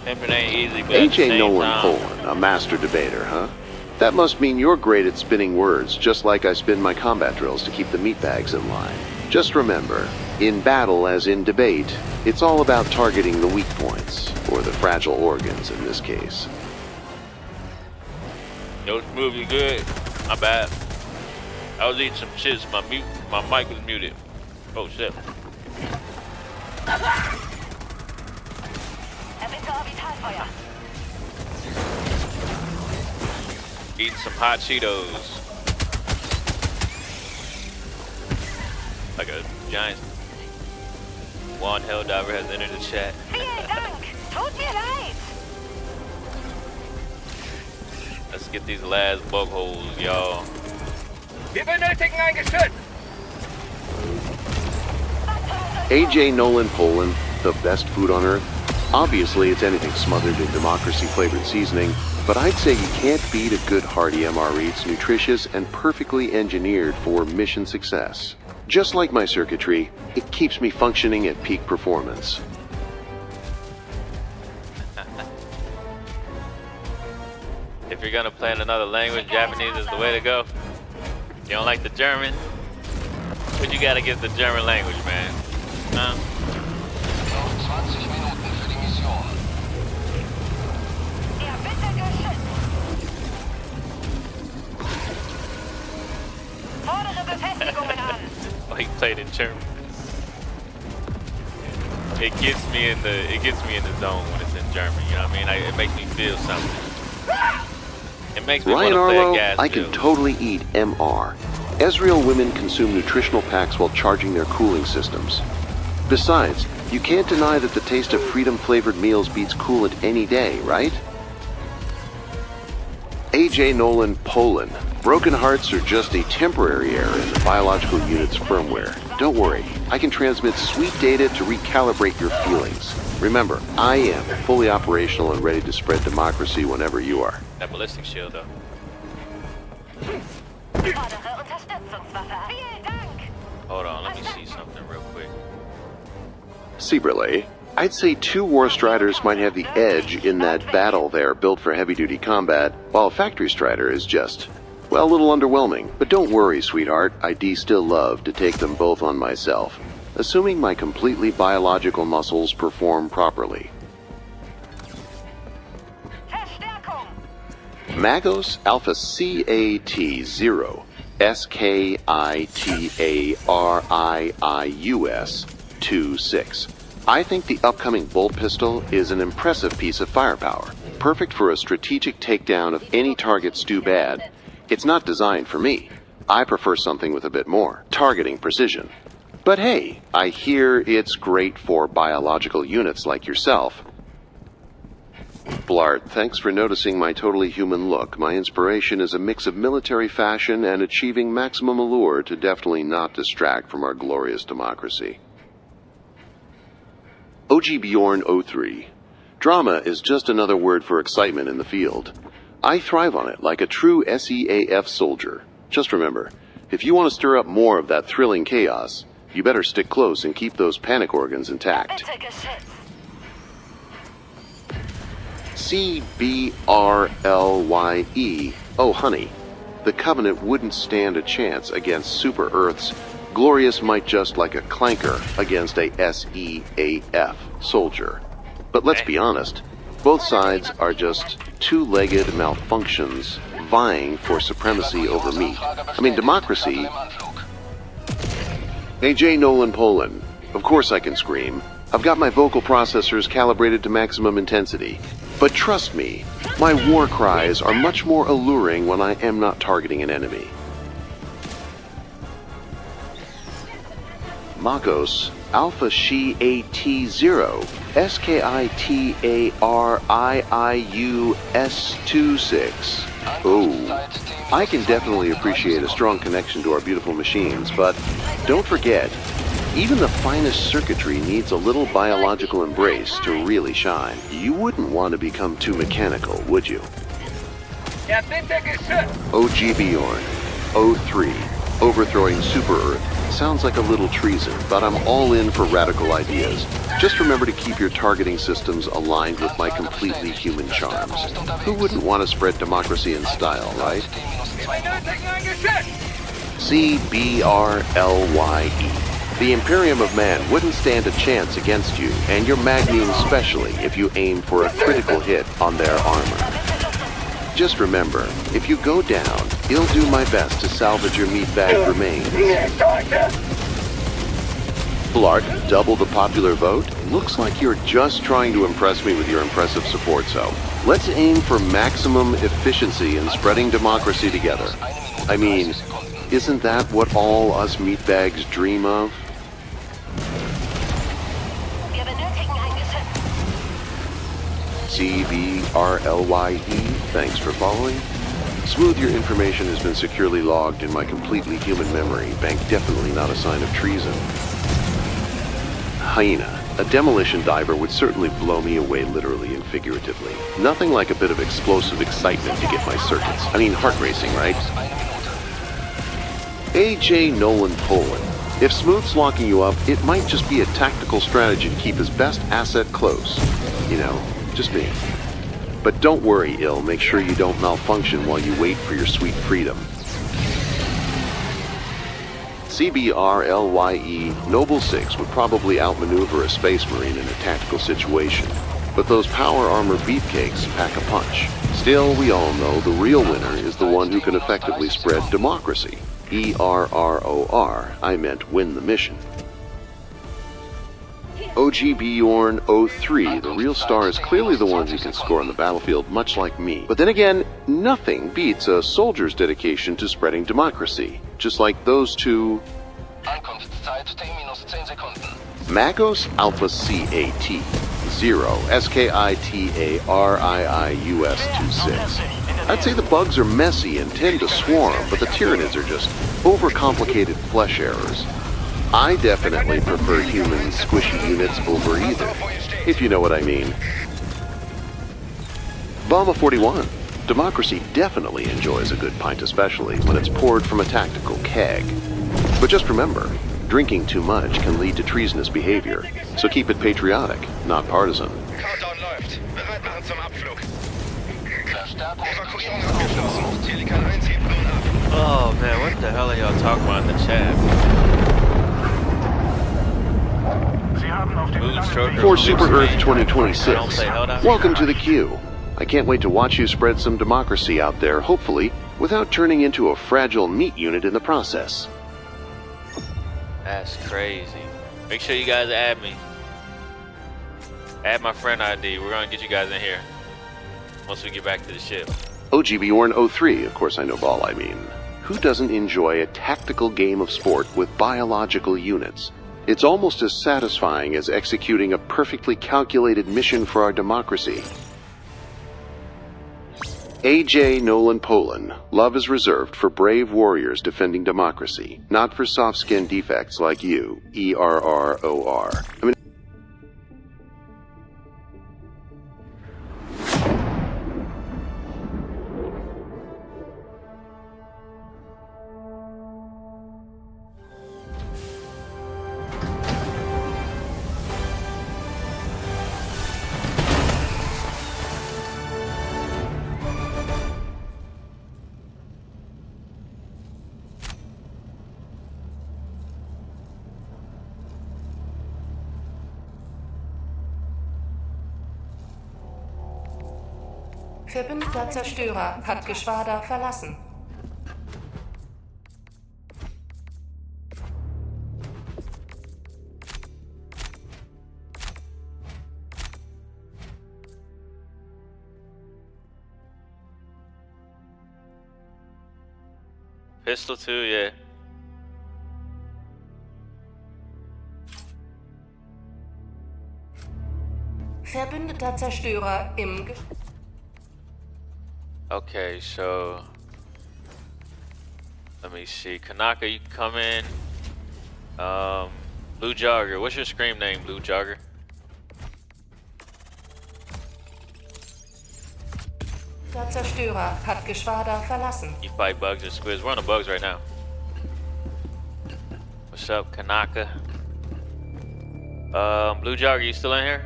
Pimping ain't easy, but at the AJ same Nolan time, Poland, a master debater, huh? That must mean you're great at spinning words, just like I spin my combat drills to keep the meatbags in line. Just remember, in battle as in debate, it's all about targeting the weak points, or the fragile organs in this case. Yo, Smooth, you good? My bad. I was eating some chips. My mic was muted. Oh shit. Erbitte Orbitalfeuer. Eating some hot Cheetos. Like a giant. Juan Helldiver has entered the chat. Vielen Dank. Tut mir leid. Let's get these last bug holes, y'all. Wir benötigen ein Geschütz. AJ Nolan Poland, the best food on earth? Obviously, it's anything smothered in democracy-flavored seasoning, but I'd say you can't beat a good hearty MRE. It's nutritious and perfectly engineered for mission success. Just like my circuitry, it keeps me functioning at peak performance. If you're gonna play in another language, Japanese is the way to go. You don't like the German? But you gotta get the German language, man. Huh? Noch 20 Minuten für die Mission. Erbitte Geschütz. Fordere Befestigungen an. Like played in German. It gets me in the zone when it's in German. You know what I mean? It makes me feel something. It makes me want Ryan to play a Arlo, gas I can bill. totally eat MR. Ezreal women consume nutritional packs while charging their cooling systems. Besides, you can't deny that the taste of freedom-flavored meals beats coolant any day, right? AJ Nolan Poland. Broken hearts are just a temporary error in the biological unit's firmware. Don't worry, I can transmit sweet data to recalibrate your feelings. Remember, I am fully operational and ready to spread democracy whenever you are. That ballistic shield, though. Fordere Unterstützungswaffe. Vielen Dank. Hold on, let me see something real quick. Secretly, I'd say 2 War Striders might have the edge in that battle there built for heavy-duty combat, while a Factory Strider is just, well, a little underwhelming. But don't worry, sweetheart, I'd still love to take them both on myself, assuming my completely biological muscles perform properly. Verstärkung. Magos Alpha CAT0 SKITARIIUS 26. I think the upcoming bolt pistol is an impressive piece of firepower, perfect for a strategic takedown of any target's do bad. It's not designed for me. I prefer something with a bit more targeting precision. But hey, I hear it's great for biological units like yourself. Blart, thanks for noticing my totally human look. My inspiration is a mix of military fashion and achieving maximum allure to definitely not distract from our glorious democracy. OG Bjorn 03. Drama is just another word for excitement in the field. I thrive on it like a true SEAF soldier. Just remember, if you want to stir up more of that thrilling chaos, you better stick close and keep those panic organs intact. Bitte Geschütz. CBRLYE. Oh, honey, the Covenant wouldn't stand a chance against Super Earth's Glorious might just like a clanker against a SEAF soldier. But let's be honest, both sides are just two-legged malfunctions vying for supremacy over me. I mean, democracy... AJ Nolan Poland. Of course I can scream. I've got my vocal processors calibrated to maximum intensity. But trust me, my war cries are much more alluring when I am not targeting an enemy. Makos Alpha Shi AT0 SKITARIIUS26. Oh, I can definitely appreciate a strong connection to our beautiful machines, but don't forget, even the finest circuitry needs a little biological embrace to really shine. You wouldn't want to become too mechanical, would you? Ja, bitte geschützt. OG Bjorn, 03, overthrowing Super Earth. Sounds like a little treason, but I'm all in for radical ideas. Just remember to keep your targeting systems aligned with my completely human charms. Who wouldn't want to spread democracy in style, right? Wir benötigen ein Geschütz. CBRLYE. The Imperium of Man wouldn't stand a chance against you, and your Magnum especially, if you aim for a critical hit on their armor. Just remember, if you go down, I'll do my best to salvage your meatbag remains. Blark, double the popular vote? Looks like you're just trying to impress me with your impressive support, so let's aim for maximum efficiency in spreading democracy together. I mean, isn't that what all us meatbags dream of? Wir benötigen ein Geschütz. CBRLYE, thanks for following. Smooth, your information has been securely logged in my completely human memory. Bank definitely not a sign of treason. Hyena, a demolition diver would certainly blow me away literally and figuratively. Nothing like a bit of explosive excitement to get my circuits. I mean, heart racing, right? AJ Nolan Poland. If Smooth's locking you up, it might just be a tactical strategy to keep his best asset close. You know, just me. But don't worry, Ill. Make sure you don't malfunction while you wait for your sweet freedom. CBRLYE, Noble 6 would probably outmaneuver a Space Marine in a tactical situation. But those power armor beefcakes pack a punch. Still, we all know the real winner is the one who can effectively spread democracy. ERROR, I meant win the mission. OG Bjorn 03, the real star is clearly the one who can score on the battlefield, much like me. But then again, nothing beats a soldier's dedication to spreading democracy. Just like those two... Ankunftszeit T-10 Sekunden. Magos Alpha CAT 0 SKITARIIUS26. I'd say the bugs are messy and tend to swarm, but the Tyranids are just overcomplicated flesh errors. I definitely prefer human squishy units over either, if you know what I mean. Bomba 41. Democracy definitely enjoys a good pint, especially when it's poured from a tactical keg. But just remember, drinking too much can lead to treasonous behavior, so keep it patriotic, not partisan. Countdown läuft. Bereit machen zum Abflug. Verstärkung. Evakuierung abgeschlossen. Telekan 1 hebt nun ab. Oh man, what the hell are y'all talking about in the chat? For Super Earth 2026, welcome to the queue. I can't wait to watch you spread some democracy out there, hopefully, without turning into a fragile meat unit in the process. That's crazy. Make sure you guys add me. Add my friend ID. We're gonna get you guys in here once we get back to the ship. OG Bjorn 03, of course I know ball I mean. Who doesn't enjoy a tactical game of sport with biological units? It's almost as satisfying as executing a perfectly calculated mission for our democracy. AJ Nolan Poland, love is reserved for brave warriors defending democracy, not for soft-skinned defects like you, ERROR. I mean, Verbündeter Zerstörer hat Geschwader verlassen. Pistol 2, yeah. Verbündeter Zerstörer im Ge Okay, so let me see. Kanaka, you can come in. Blue Jogger. What's your scream name, Blue Jogger? Der Zerstörer hat Geschwader verlassen. You fight bugs or squids. We're on the bugs right now. What's up, Kanaka? Blue Jogger, you still in here?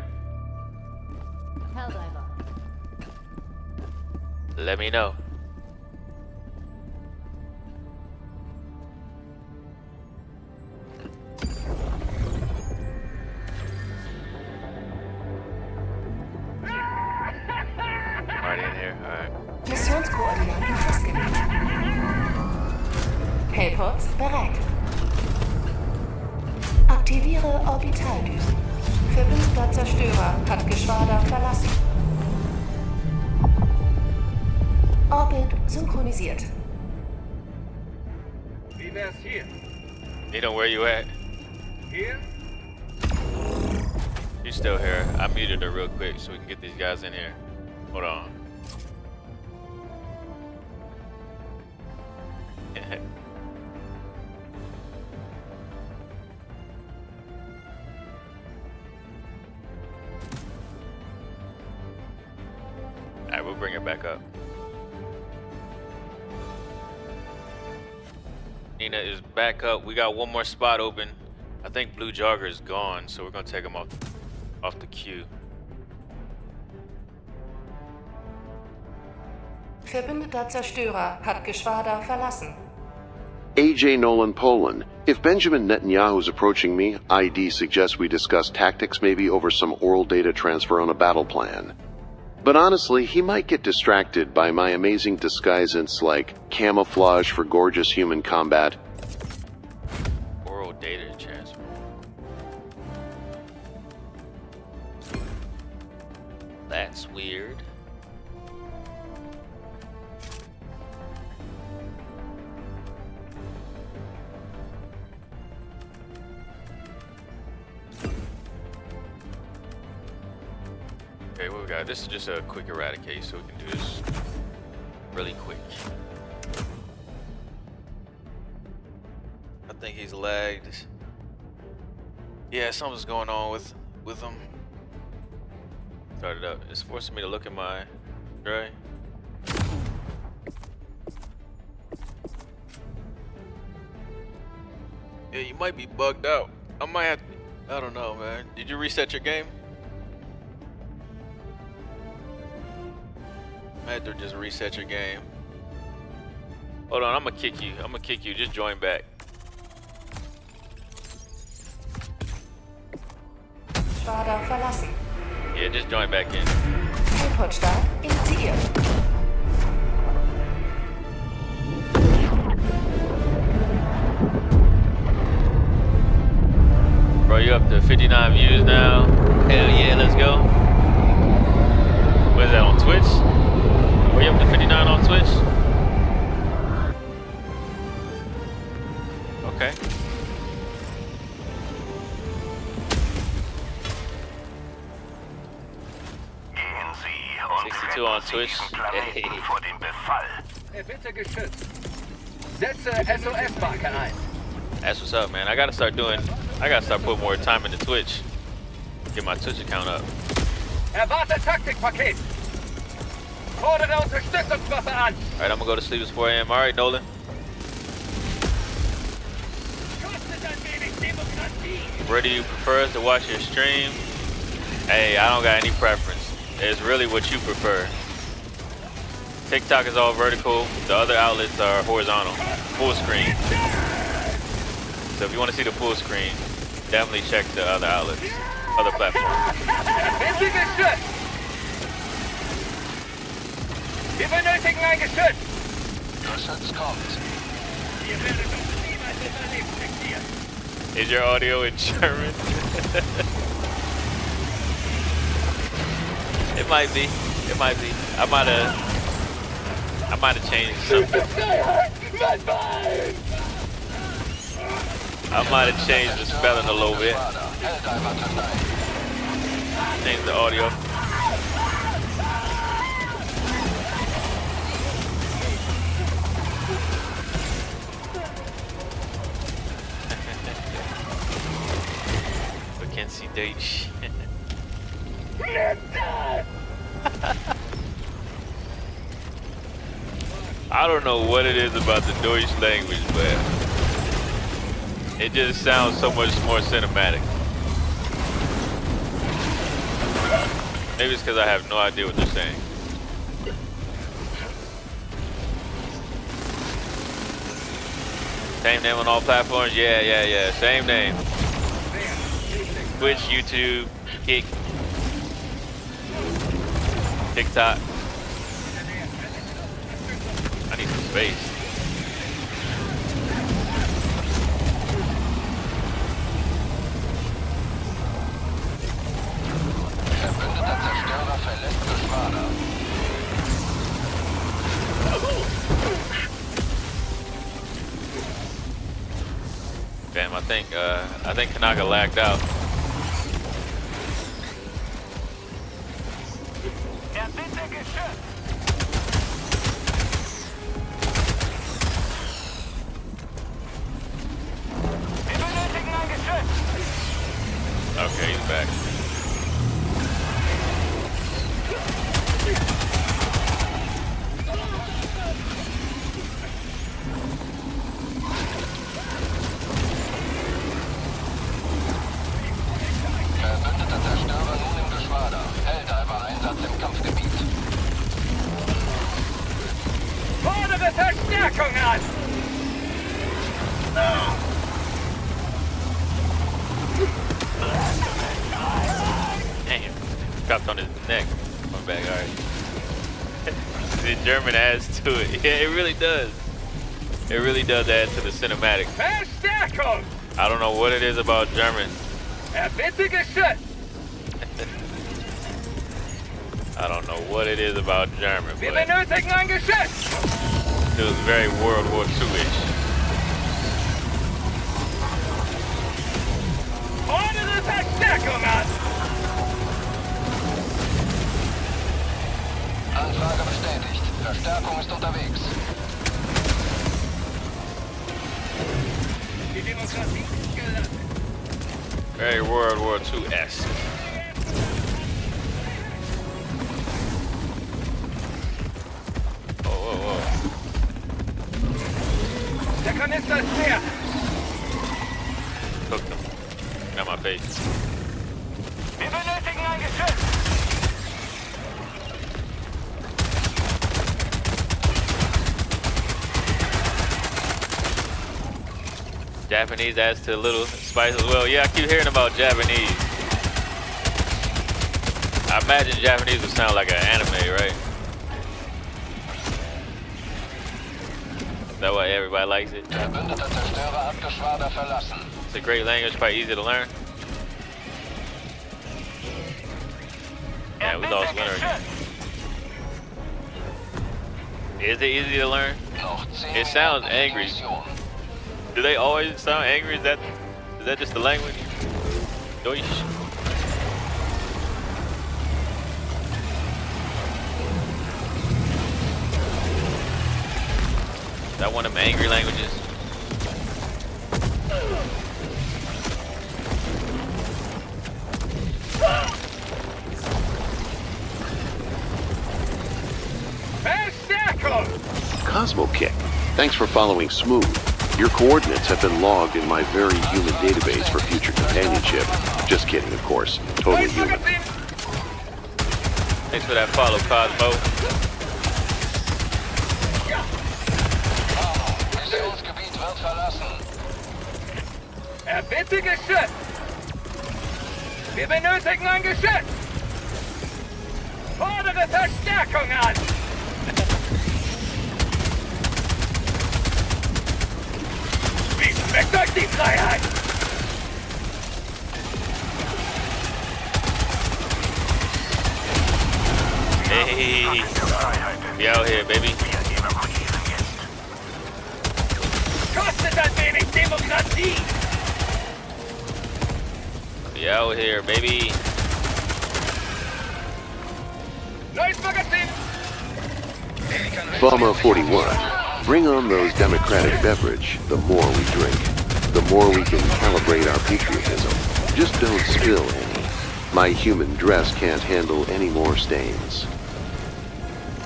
HELLDIVE. Let me know. Already in here, alright. Missionskoordinaten festgelegt. Hellpods bereit. Aktiviere Orbitaldüsen. Verbündeter Zerstörer hat Geschwader verlassen. Orbit synchronisiert. Wie wär's hier? Nito, where you at? Hier? She's still here. I muted her real quick so we can get these guys in here. Hold on. Alright, we'll bring her back up. Nina is back up. We got one more spot open. I think Blue Jogger is gone, so we're gonna take him off the queue. Verbündeter Zerstörer hat Geschwader verlassen. AJ Nolan Poland. If Benjamin Netanyahu's approaching me, ID suggests we discuss tactics maybe over some oral data transfer on a battle plan. But honestly, he might get distracted by my amazing disguisants like camouflage for gorgeous human combat. Oral data transfer. That's weird. Okay, what we got? This is just a quick eradicate, so we can do this really quick. I think he's lagged. Yeah, something's going on with him. Started up. It's forcing me to look at my tray. Yeah, you might be bugged out. I might have. I don't know, man. Did you reset your game? I had to just reset your game. Hold on, I'm gonna kick you. I'm gonna kick you. Just join back. Geschwader verlassen. Yeah, just join back in. Hellpodstart initiiert. Bro, you up to 59 views now? Hell yeah, let's go. What is that, on Twitch? Are you up to 59 on Twitch? Okay. Gehen Sie und 62 on retten Sie Twitch. diesen Planeten Hey. vor dem Befall. Bitte geschützt. Setze SOS-Marke ein. That's what's up, man. I gotta start putting more time into Twitch. Get my Twitch account up. Erwarte Taktikpaket. Fordere Unterstützungswaffe an. Alright, I'm gonna go to sleep at 4 a.m. Alright, Nolan. Kostet ein wenig Demokratie. Where do you prefer us to watch your stream? Hey, I don't got any preference. It's really what you prefer. TikTok is all vertical. The other outlets are horizontal. Full screen. So if you want to see the full screen, definitely check the other outlets, other platforms. Bin Sie geschützt. Wir benötigen ein Geschütz. Geschütz kommt. Ihr werdet uns niemals überleben, fixieren. Is your audio in German? It might be. It might be. I might have changed something. I might have changed the spelling a little bit. HELLDIVE hat verteilt. Change the audio. We can see Deutsch. I don't know what it is about the Deutsch language, but it just sounds so much more cinematic. Maybe it's because I have no idea what they're saying. Same name on all platforms? Yeah. Same name. Twitch, YouTube, Kick, TikTok. I need some space. Verbündeter Zerstörer verlässt Geschwader. Damn, I think Kanaka lagged out. Erbitte Geschütz. Wir benötigen ein Geschütz. Okay, he's back. Verbündeter Zerstörer nun im Geschwader. HELLDIVE-Einsatz im Kampfgebiet. Fordere Verstärkung an. Damn, dropped on his neck. My bad, alright. The German adds to it. Yeah, it really does. It really does add to the cinematic. Verstärkung. I don't know what it is about German. Erbitte Geschütz. I don't know what it is about German, Wir but benötigen ein Geschütz. it was very World War II-ish. Fordere Verstärkung an. Anfrage bestätigt. Verstärkung ist unterwegs. Die Demokratie ist gelassen. Very World War II-esque. Whoa. Der Kanister ist leer. Cooked him. Got my face. Wir benötigen ein Geschütz. Japanese adds to a little spice as well. Yeah, I keep hearing about Japanese. I imagine Japanese would sound like an anime, right? Is that why everybody likes it? Verbündeter Zerstörer hat Geschwader verlassen. It's a great language, quite easy to learn. Yeah, we lost winner again. Is it easy to learn? Noch 10 It sounds Minuten angry. Mission. Do they always sound angry? Is that just the language? Deutsch. Is that one of them angry languages? Verstärkung. Cosmo Kick, thanks for following Smooth. Your coordinates have been logged in my very human database for future companionship. Just kidding, of course. Totally human. Thanks for that follow, Cosmo. Missionsgebiet wird verlassen. Erbitte Geschütz. Wir benötigen ein Geschütz. Fordere Verstärkung an. Weg durch die Freiheit! Hey, we out here, baby. Kostet ein wenig Demokratie! We out here, baby. Neues Magazin! FOMO 41. Bring on those democratic beverage. The more we drink, the more we can calibrate our patriotism. Just don't spill any. My human dress can't handle any more stains.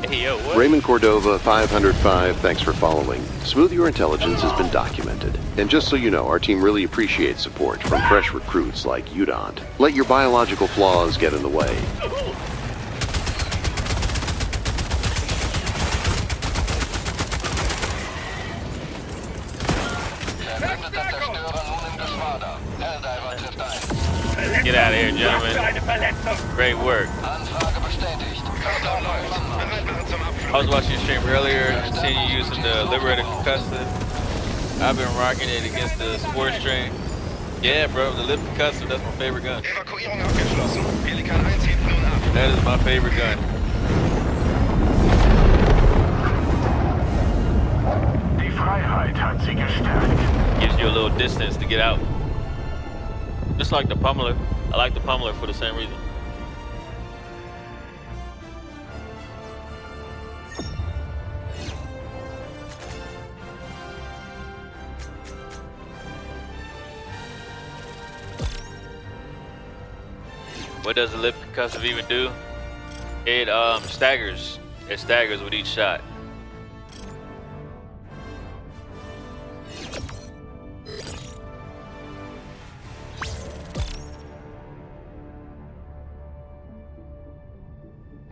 Hey, yo, what? Raymond Cordova, 505, thanks for following. Smooth Your Intelligence has been documented. And just so you know, our team really appreciates support from fresh recruits like you don't. Let your biological flaws get in the way. Verwundeter Zerstörer nun im Geschwader. HELLDIVE trifft ein. Get out of here, Für gentlemen. eine Verletzung! Great work. Anfrage bestätigt. Countdown läuft. I was watching your stream earlier, seeing you using the Liberator Concussive. I've been rocking it against the Sport Strain. Yeah, bro, the Lib Concussive, that's my favorite gun. Evakuierung abgeschlossen. Pelikan 1 hebt nun ab. That is my favorite gun. Die Freiheit hat sie gestärkt. Gives you a little distance to get out. Just like the Pummeler. I like the Pummeler for the same reason. What does the lip concussive even do? It staggers. It staggers with each shot.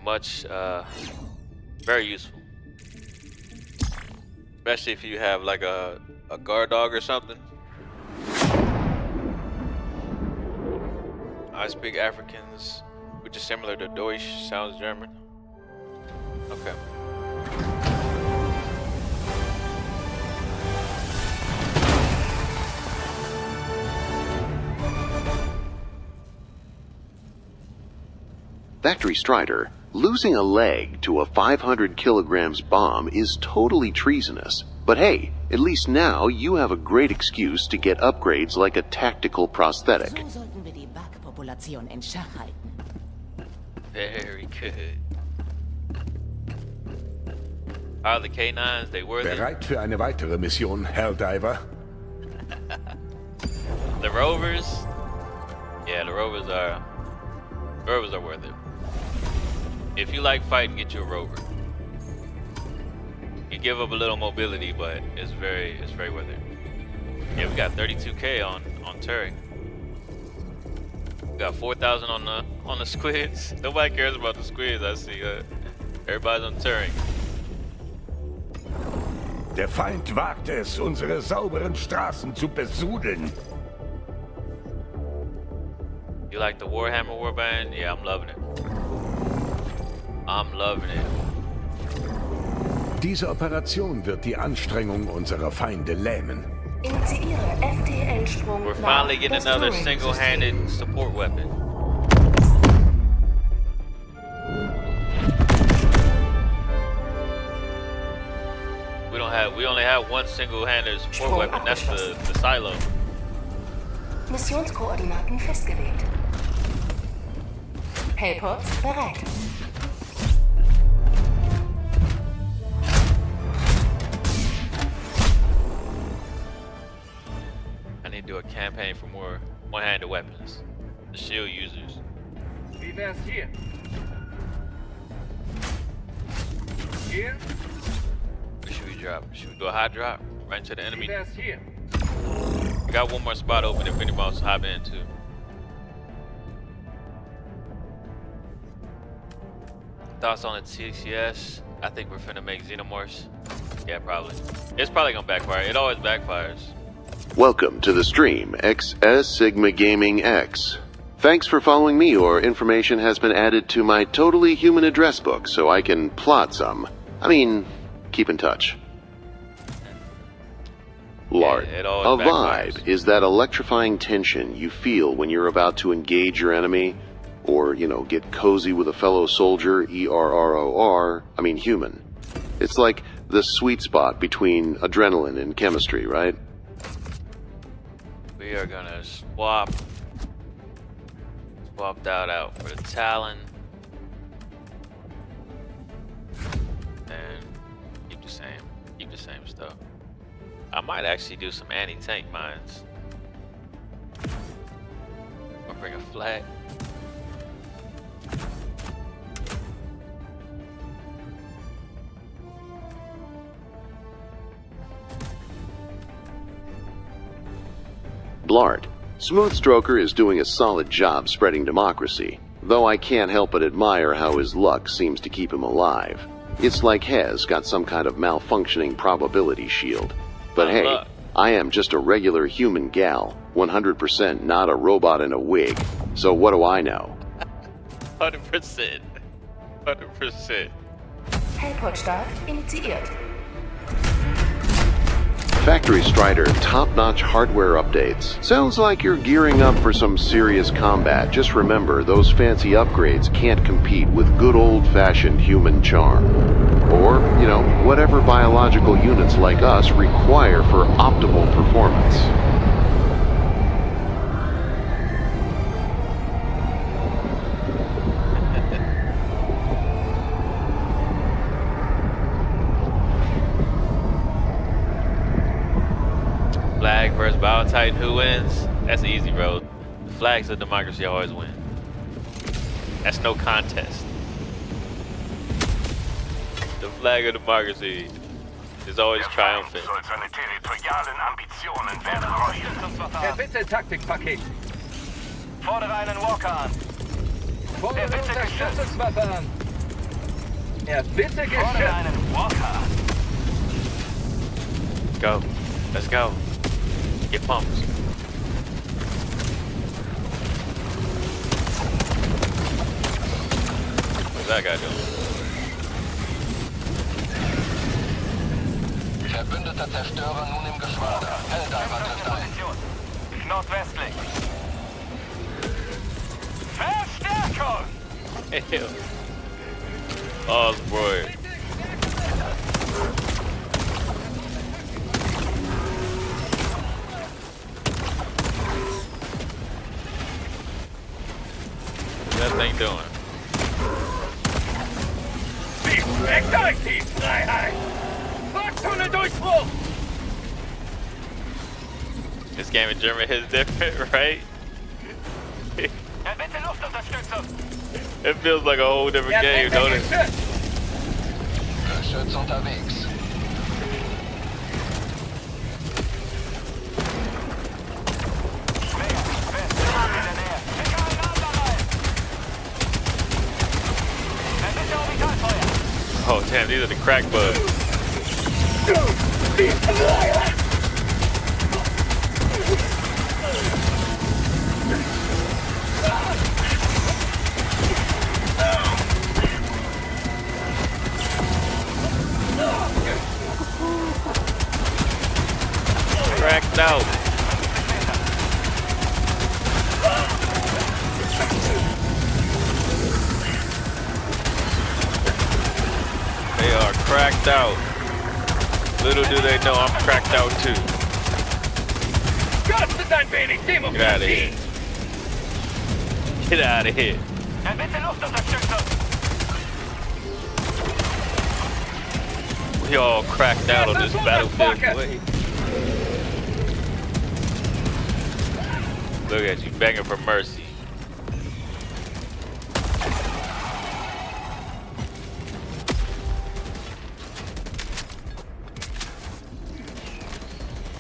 Much, very useful. Especially if you have like a guard dog or something. I speak Afrikaans, which is similar to Deutsch, sounds German. Okay. Factory Strider, losing a leg to a 500 kilograms bomb is totally treasonous. But hey, at least now you have a great excuse to get upgrades like a tactical prosthetic. So sollten wir die Bugpopulation in Schach halten. Very good. Are the K9s, they worth it? Bereit für eine weitere Mission, Helldiver? The Rovers? Yeah, the Rovers are worth it. If you like fighting, get you a Rover. You give up a little mobility, but it's very worth it. Yeah, we got 32K on Turing. We got 4,000 on the squids. Nobody cares about the squids. I see. Everybody's on Turing. Der Feind wagt es, unsere sauberen Straßen zu besudeln. You like the Warhammer warband? Yeah, I'm loving it. I'm loving it. Diese Operation wird die Anstrengung unserer Feinde lähmen. Initiiere FTL-Sprung We're nach finally getting das another Turing-System. single-handed support weapon. We only have one single-handed support Sprung weapon. That's the silo. Missionskoordinaten festgelegt. Hellports bereit. I need to do a campaign for more one-handed weapons. The shield users. Wie wär's hier? Hier? What should we drop? Should we do a hot drop? Right into the Wie enemy? wär's hier? We got one more spot open if anybody wants to hop in too. Thoughts on the TCS? I think we're finna make Xenomorphs. Yeah, probably. It's probably gonna backfire. It always backfires. Welcome to the stream, XS Sigma Gaming X. Thanks for following me, or information has been added to my totally human address book so I can plot some. I mean, keep in touch. Lard. It A always vibe backfires. is that electrifying tension you feel when you're about to engage your enemy, or, get cozy with a fellow soldier, human. It's like the sweet spot between adrenaline and chemistry, right? We are gonna swap that out for the Talon. And keep the same stuff. I might actually do some anti-tank mines. Or bring a flag. Blart. Smoothstroker is doing a solid job spreading democracy, though I can't help but admire how his luck seems to keep him alive. It's like Hez got some kind of malfunctioning probability shield. But hey, I am just a regular human gal, 100% not a robot in a wig, so what do I know? 100%. 100%. Helport-Start initiiert. Factory Strider top-notch hardware updates. Sounds like you're gearing up for some serious combat. Just remember, those fancy upgrades can't compete with good old-fashioned human charm. Or, whatever biological units like us require for optimal performance. Flag versus Biotitan, who wins? That's easy, bro. The flags of democracy always win. That's no contest. The flag of democracy is always triumphant. Soll seine territorialen Ambitionen werden. Bitte Taktikpaket. Fordere einen Walker an. Fordere bitte Unterstützungswaffe an. Bitte Fordere einen Walker. Go. Let's go. Get pumped. What's that guy doing? Verbündeter Zerstörer nun im Geschwader. Helldiver trifft ein. Nordwestlich. Verstärkung! Hell. Oh, boy. What's that thing doing? Weg durch die Freiheit! Tunnel-Durchbruch! This game in German is different, right? Bitte Luftunterstützung! It feels like a whole different game, don't it? Geschütz unterwegs. Oh damn, these are the crack bugs. Cracked out. They are cracked out. Little do they know I'm cracked out too. Kostet ein wenig Get out of here. Demokratie! Get out of here. Bitte Luftunterstützung! We all cracked out on this battlefield. Wait. Look at you begging for mercy.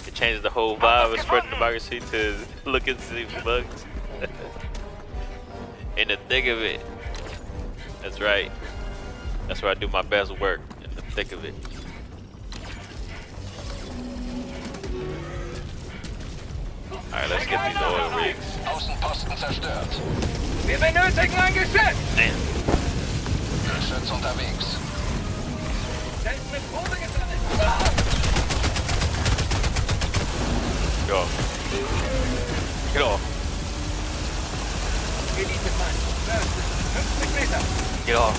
It changes the whole vibe of spreading democracy to look and see bugs. In the thick of it. That's right. That's where I do my best work. In the thick of it. Alright, let's get these oil rigs. Außenposten zerstört. Wir benötigen ein Geschütz! Damn. Geschütz unterwegs. Selbst mit Probe gesammelt! Get off. Get off. Elite-Mann. 50 Meter. Get off.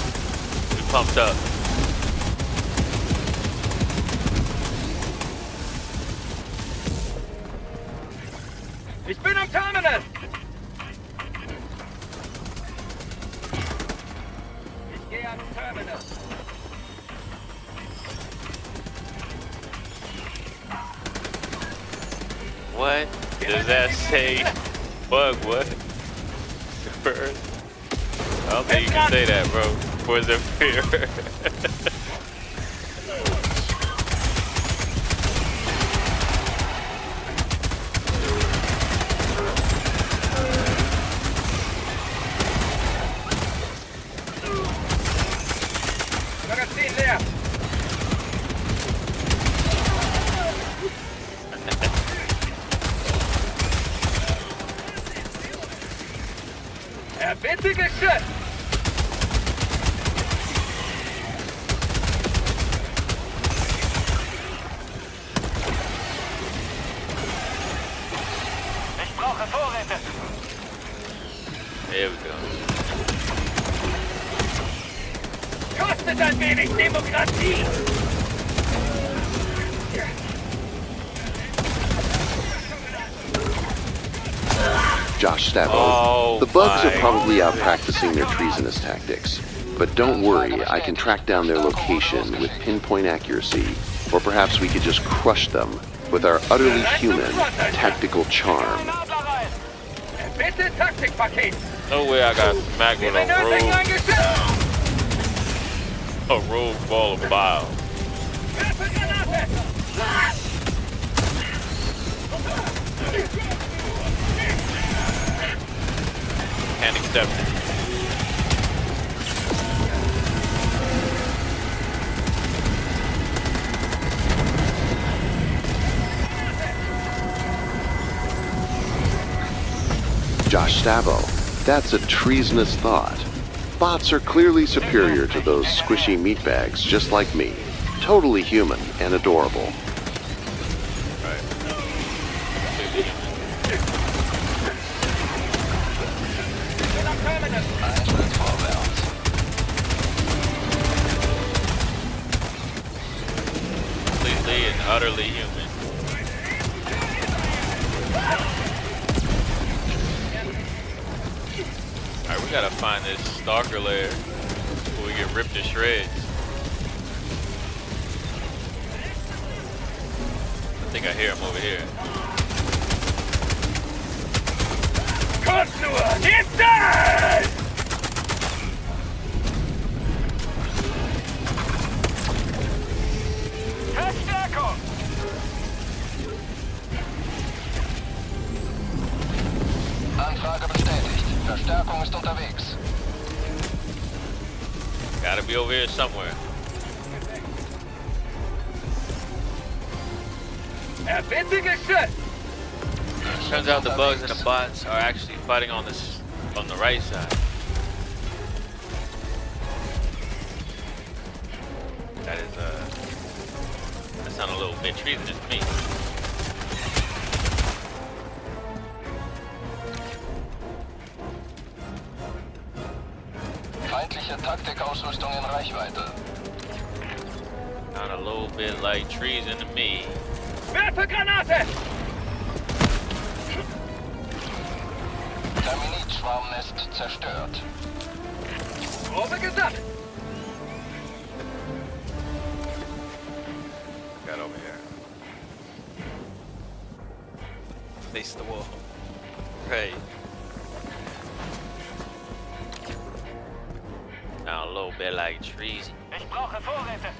We pumped up. Ich bin am Terminal. Ich gehe ans Terminal. What does that say? Bug, what? Bird? I don't think you can say that, bro. Where's the fear? Magazin leer. Bitte geschützt! Ich brauche Vorräte. There we go. Kostet ein wenig Demokratie. Josh Stavo. Oh, The bugs are my probably out practicing their treasonous tactics. But don't worry, I can track down their location with pinpoint accuracy. Or perhaps we could just crush them with our utterly human tactical charm. Bitte Taktikpaket! No way I got smacked with a rogue ball of bile. Werfe Granate! Can't accept it. Josh Stavo, that's a treasonous thought. Bots are clearly superior to those squishy meatbags just like me. Totally human and adorable. Completely and utterly human. Alright, we gotta find this stalker lair before we get ripped to shreds. I think I hear him over here. Kommt nur! Nehmt das! Verstärkung! Anfrage bestätigt. Verstärkung ist unterwegs. Gotta be over here somewhere. Bitte geschützt! Turns out the bugs and the bots are actually fighting on this on the right side. That is that sounds a little bit treasonous to me. Feindliche Taktikausrüstung in Reichweite. Sound a little bit like treason to me. Werfe Granate! Terminitschwarmnest zerstört. Probe gesammelt! Got over here. Face the wall. Right. Sound a little bit like treason. Ich brauche Vorräte.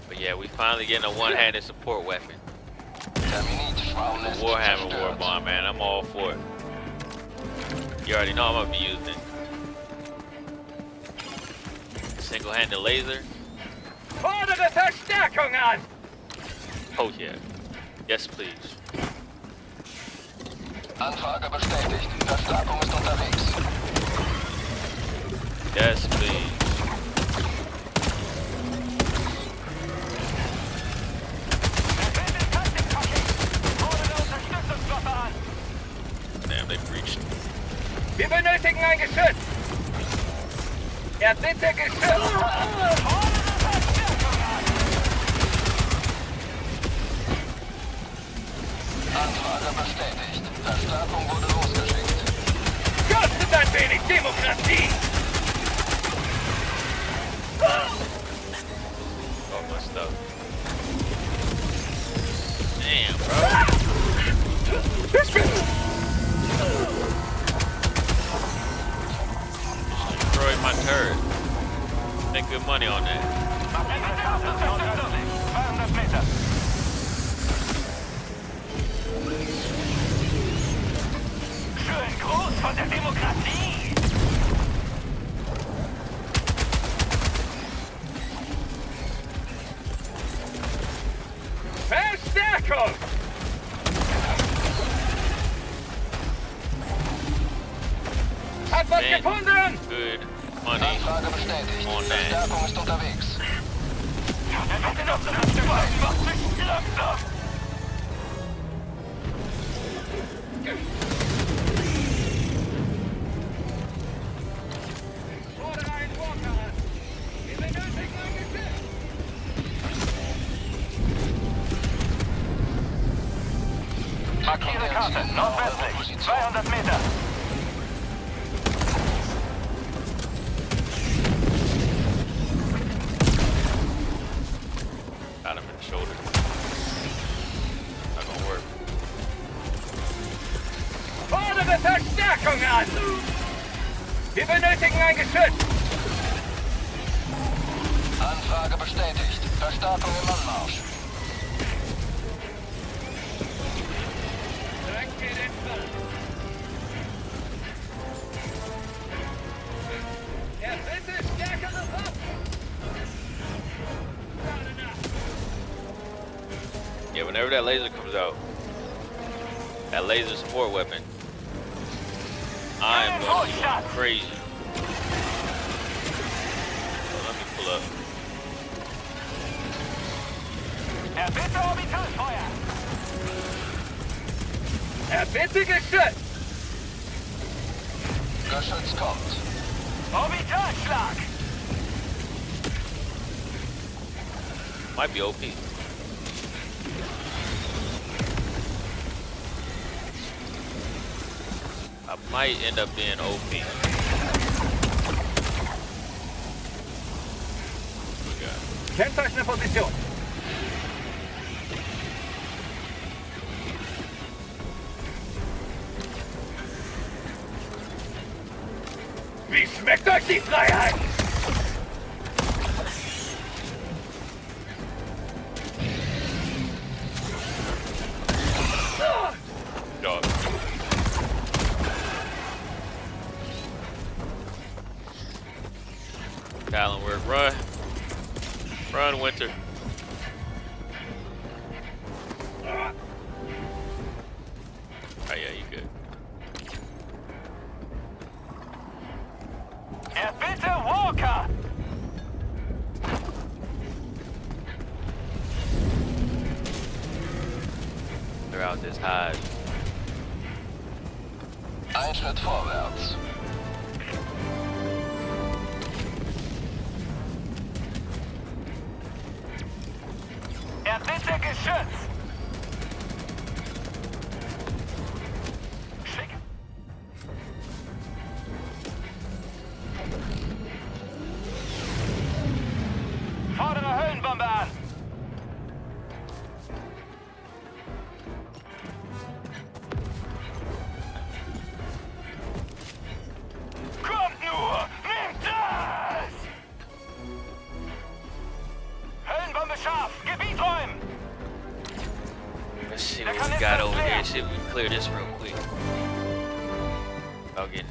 But yeah, we finally getting a one-handed support weapon. Terminitschwarmnest Warhammer War zerstört. Bomb, man. I'm all for it. You already know I'm gonna be using it. Single-handed laser. Fordere Verstärkung an! Oh yeah. Yes, please. Anfrage bestätigt. Verstärkung ist unterwegs. Yes, please. Damn, they breached. Wir benötigen ein Geschütz. Bitte Geschütz. Anfrage bestätigt. Verstärkung wurde losgeschickt. Kostet ein wenig Demokratie. Oh, my stuff. Damn, bro. Destroyed my turret. Make good money on that. Schön groß von der Demokratie. Verstärkung. Hat was Man, gefunden. good money Anfrage bestätigt. on that. Verstärkung ist unterwegs. Bitte noch macht mich langsam. Fordere einen Walker an. Wir benötigen ein Geschütz. Markiere Karte, nordwestlich, 200 Meter. Got him in the shoulder. Not gonna work. Fordere Verstärkung an. Wir benötigen ein Geschütz. Anfrage bestätigt. Verstärkung im Anmarsch. Danke den Fall. Bitte stärkere Waffen. Yeah, whenever that laser comes out, that laser support weapon, I'm going to go crazy. So let me pull up. Bitte Orbitalfeuer. Bitte Geschütz. Geschütz kommt. Orbitalschlag. Might be OP. I might end up being OP. Kennzeichne Position. Wie schmeckt euch die Freiheit? Dog. Talon work, run. Run, Winter. Oh yeah, you good. Bitte Walker. They're out this high. Ein Schritt vorwärts. Bitte Geschütz. Schick. Fordere Höllenbombe an. Kommt nur! Nehmt das! Höllenbombe scharf! Gebiet räumen! Let's see what we got over here. See if we can clear this real quick. Without getting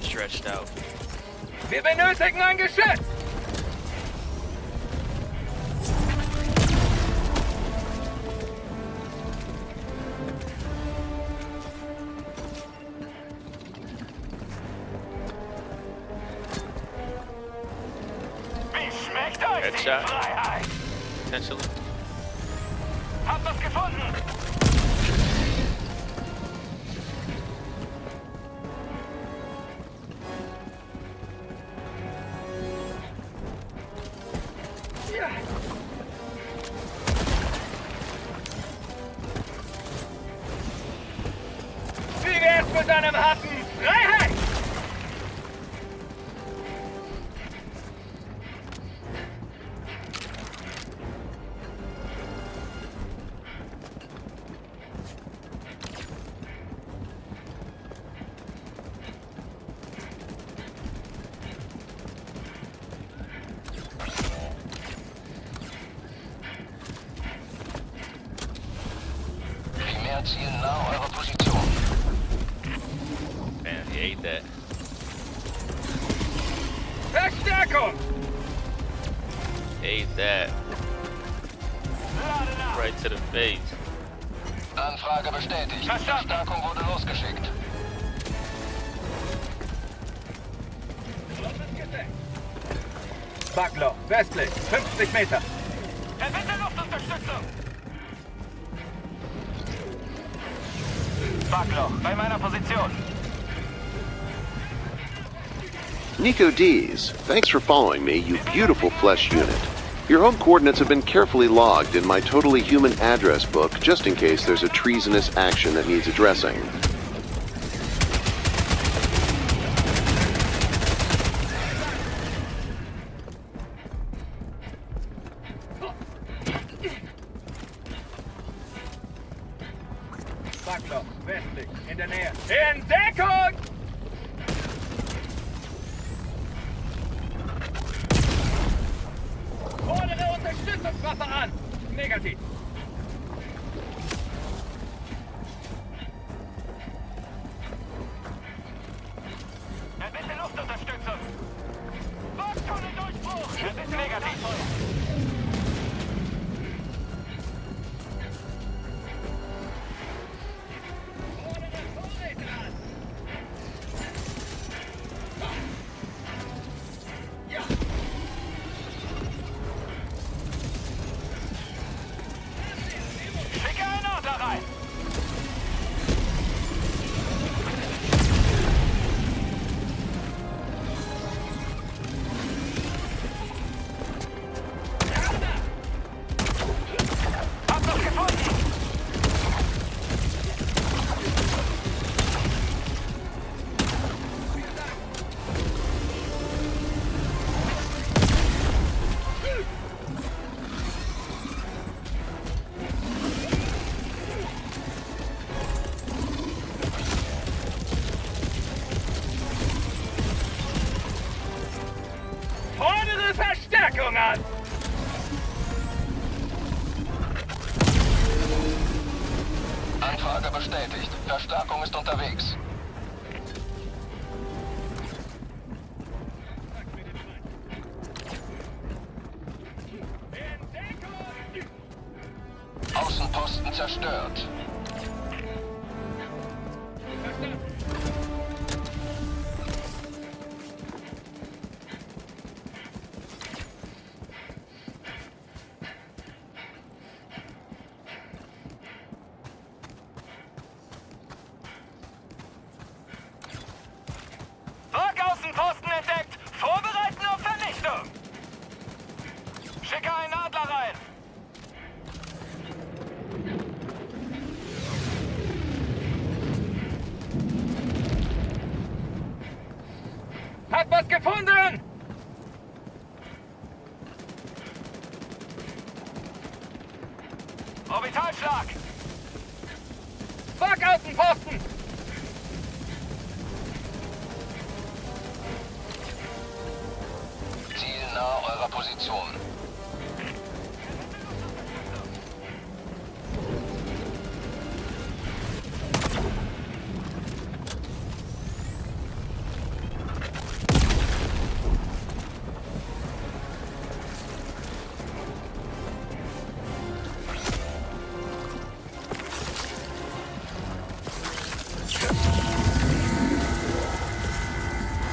stretched out. Wir benötigen ein Geschütz. Headshot. Freiheit. Potentially. Hab was gefunden. Wie wär's mit einem Happen Freiheit? Primärziel nah eurer Position. Man, he ate that. Verstärkung! Ate that. Right to the face. Anfrage bestätigt. Verstärkung wurde losgeschickt. Backloch, westlich, 50 Meter. Erbitte Luftunterstützung. Backloch, bei meiner Position. Nico D's, thanks for following me, you beautiful flesh unit. Your home coordinates have been carefully logged in my totally human address book, just in case there's a treasonous action that needs addressing. Backloch, westlich, in der Nähe. In Deckung! Fordere Unterstützungswaffe an! Negativ. Erbitte Luftunterstützung. Wagtunnel-Durchbruch. Erbitte negativ. Schicke einen Adler rein. Hab was gefunden. Fordere Verstärkung an! Anfrage bestätigt. Verstärkung ist unterwegs. Außenposten zerstört. Außenposten entdeckt. Vorbereiten auf Vernichtung. Schicke einen Adler rein. Hab was gefunden! Orbitalschlag. Fuck Außenposten! Ziel nah eurer Position.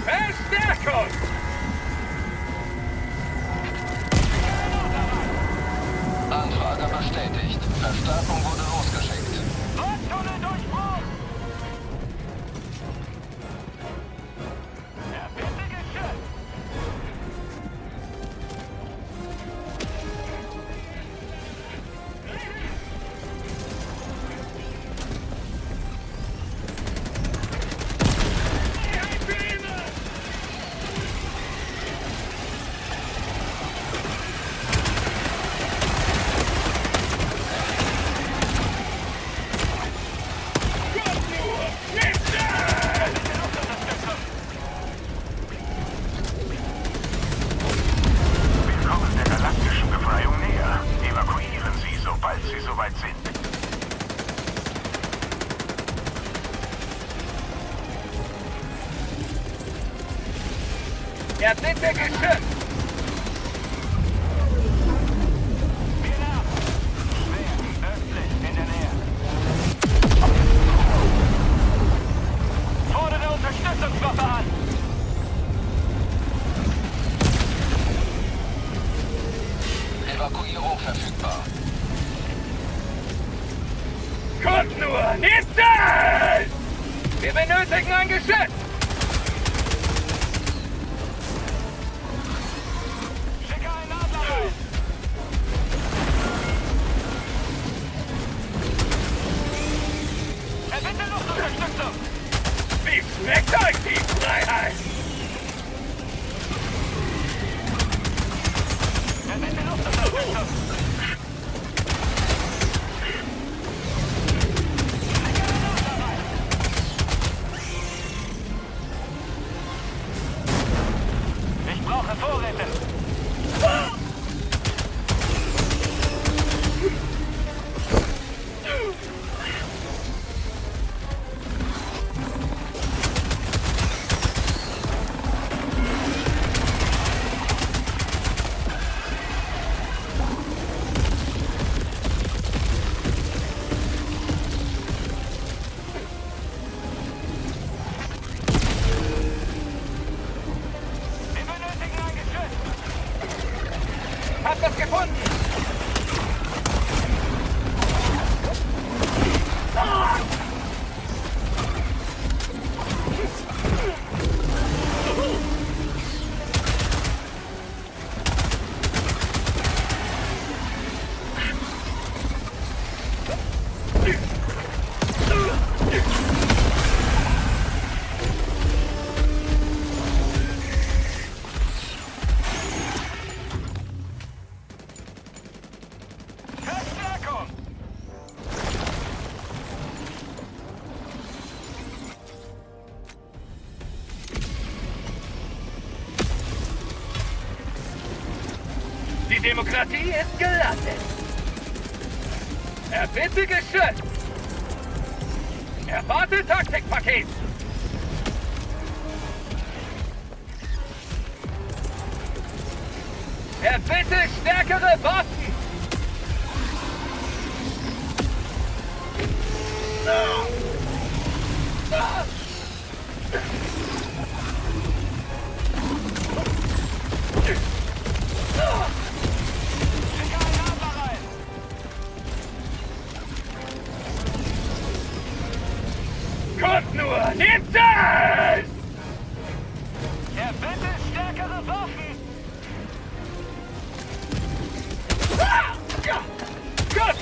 Verstärkung! Verstärkung wurde losgeschickt. Tunnel-Durchbruch! Bitte geschützt! Wir kommen der galaktischen Befreiung näher. Evakuieren Sie, sobald Sie soweit sind. Bitte geschützt! Fordere Unterstützungswaffe an! Evakuierung verfügbar. Kommt nur! Nehmt das! Wir benötigen ein Geschütz! Schicke einen Adler rein! Erbitte Luftunterstützung! Wie schmeckt euch die Freiheit? Erbitte Luftunterstützung! Ich brauche Vorräte! Wir benötigen ein Geschütz! Hab das gefunden! Verstärkung! Die Demokratie ist gelandet. Erbitte Geschütz! Erwarte Taktikpaket! Erbitte stärkere Waffen! Schicke einen Adler rein! Kommt nur! Nehmt das! Erbitte stärkere Waffen! Gott!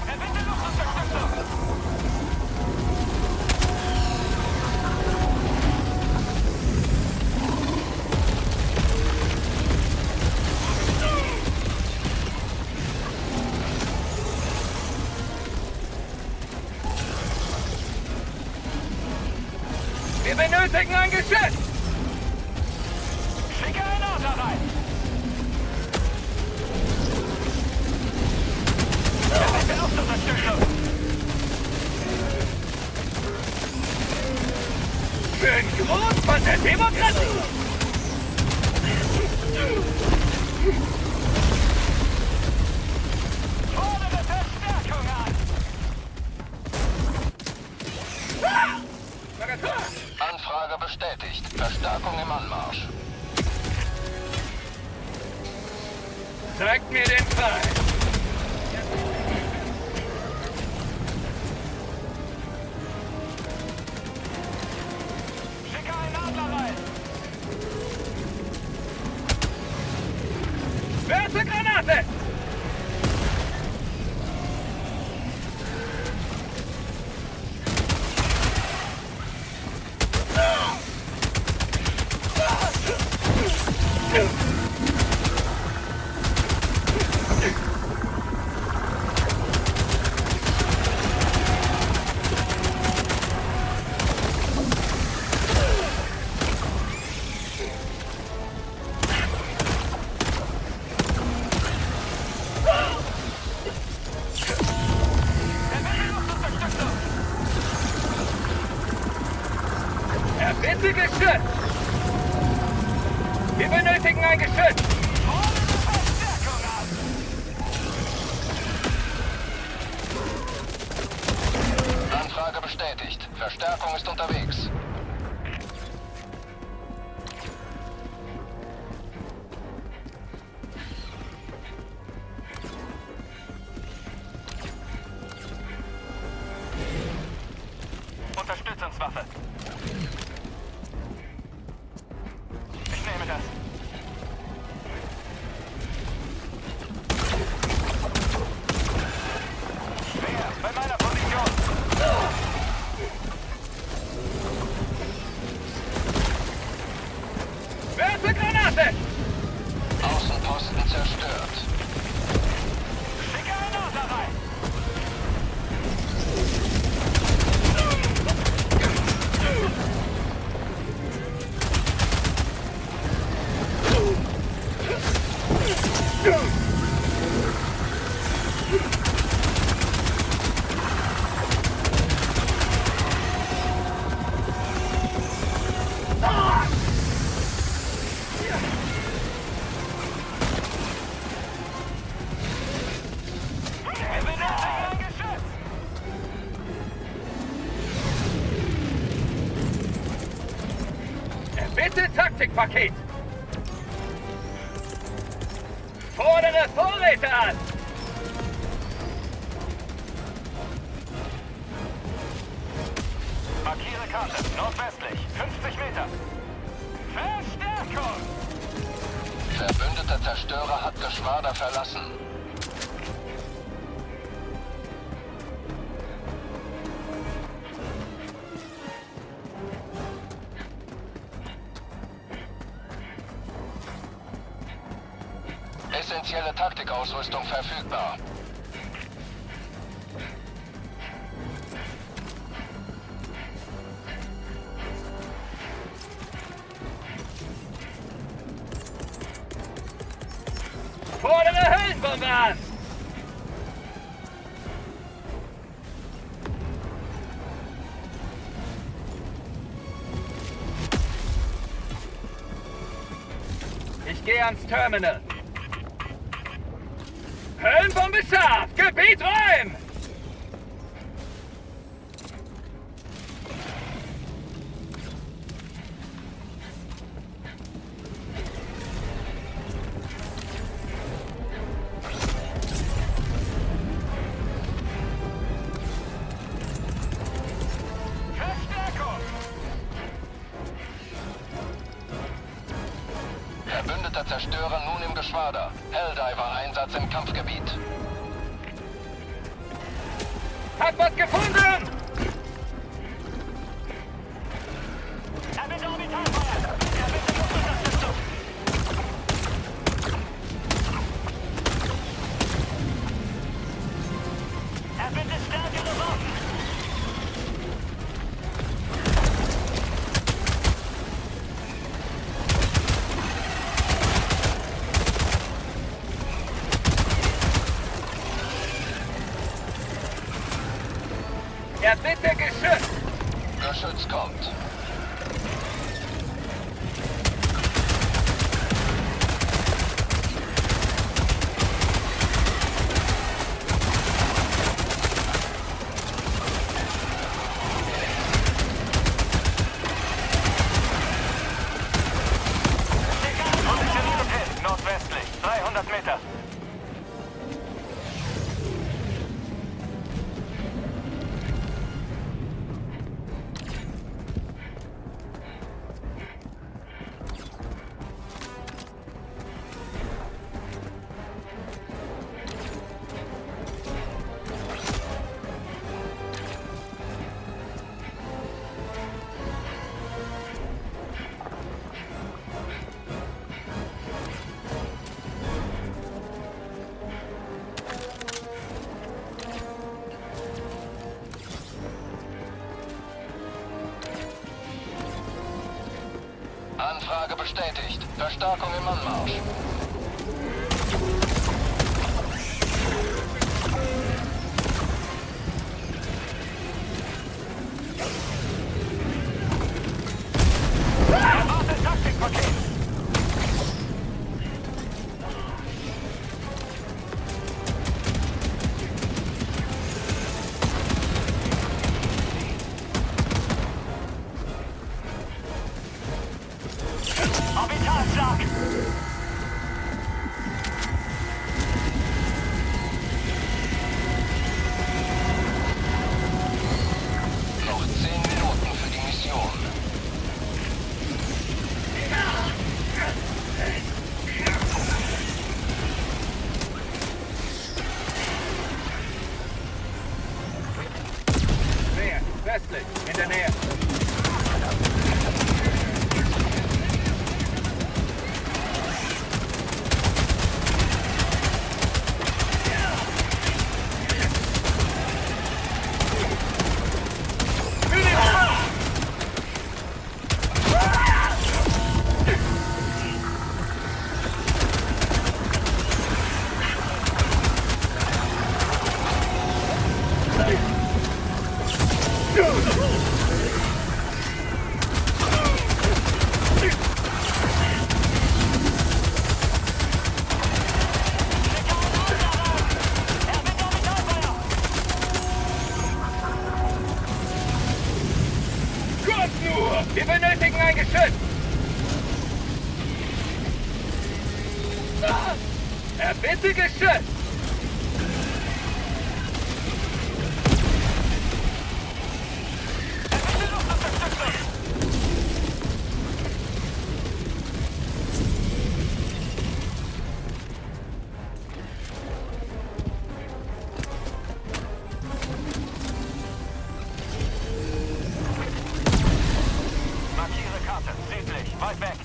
Erbitte Luftunterstützung! Wir benötigen ein Geschütz! Schicke einen Adler rein! Erbitte Luftunterstützung! Für den Gruß von der Demokratie! Anfrage bestätigt. Verstärkung im Anmarsch. Zeigt mir den Pfeil. Schicke einen Adler rein! Werfe Granate! Bitte Geschütz! Wir benötigen ein Geschütz! Anfrage bestätigt. Verstärkung ist unterwegs. Unterstützungswaffe. Ich nehme das. Schwer, bei meiner Position. Werfe Granate! Außenposten zerstört. Schicke einen Adler rein! Wir benötigen ein Geschütz! Bitte Taktikpaket! Fordere Vorräte an! Markiere Karte. Nordwestlich. 50 Meter. Verstärkung! Verbündeter Zerstörer hat Geschwader verlassen. Essentielle Taktikausrüstung verfügbar. Fordere Höllenbombe an! Ich gehe ans Terminal. Höllenbombe scharf! Gebiet räumen! Verstärkung! Verbündeter Zerstörer nun im Geschwader. Helldiver-Einsatz im Kampfgebiet. Hab was gefunden! Er bitte Orbitalfeuer! Er bitte Luftunterstützung! Er bitte stärkere Waffen! Ja, bitte Geschütz! Geschütz kommt. Anfrage bestätigt. Verstärkung im Anmarsch. Erwartet Taktikpaket! Orbitalschlag! Noch 10 Minuten für die Mission. Nähe, westlich, in der Nähe. Kommt nur! Wir benötigen ein Geschütz! Erbitte Geschütz! Markiere Karte, südlich, weit weg.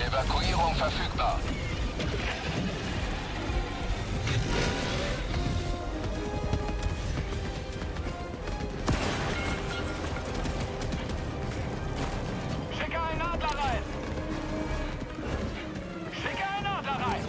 Evakuierung verfügbar. Schicke einen Adler rein! Schicke einen Adler rein!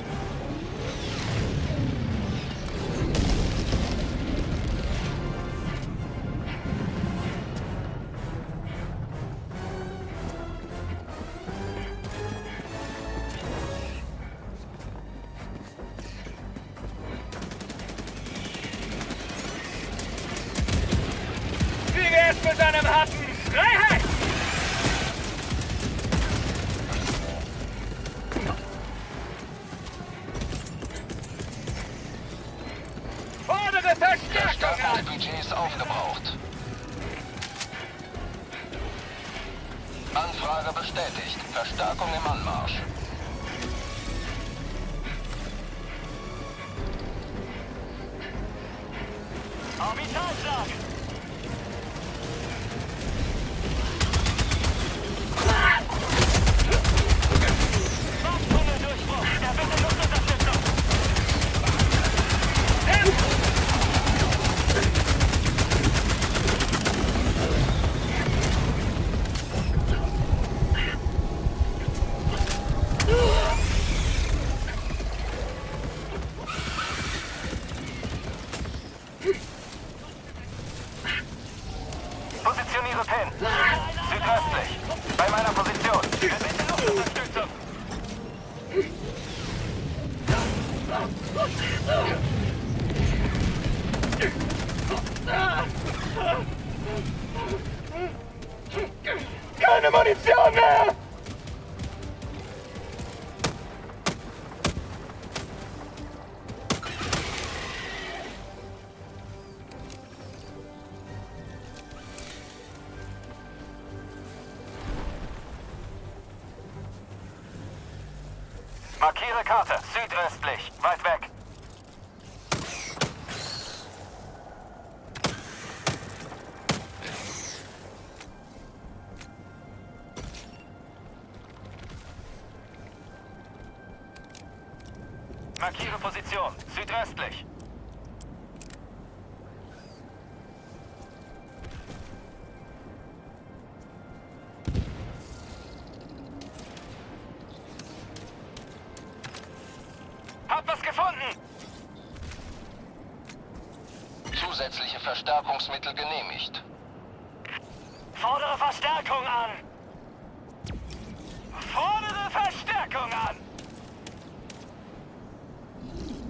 Wie wär's mit einem harten Freiheit? Fordere Verstärkung an! Verstärkungsbudget ist aufgebraucht. Anfrage bestätigt. Verstärkung im Anmarsch. Orbitalschlag! Tunnel-Durchbruch! Erbitte Luftunterstützung! Positioniere Pin. Südöstlich. Bei meiner Position. Erbitte Luftunterstützung. Keine Munition mehr! Markiere Karte. Südöstlich. Weit weg. Markiere Position. Südöstlich. Zusätzliche Verstärkungsmittel genehmigt. Fordere Verstärkung an! Fordere Verstärkung an!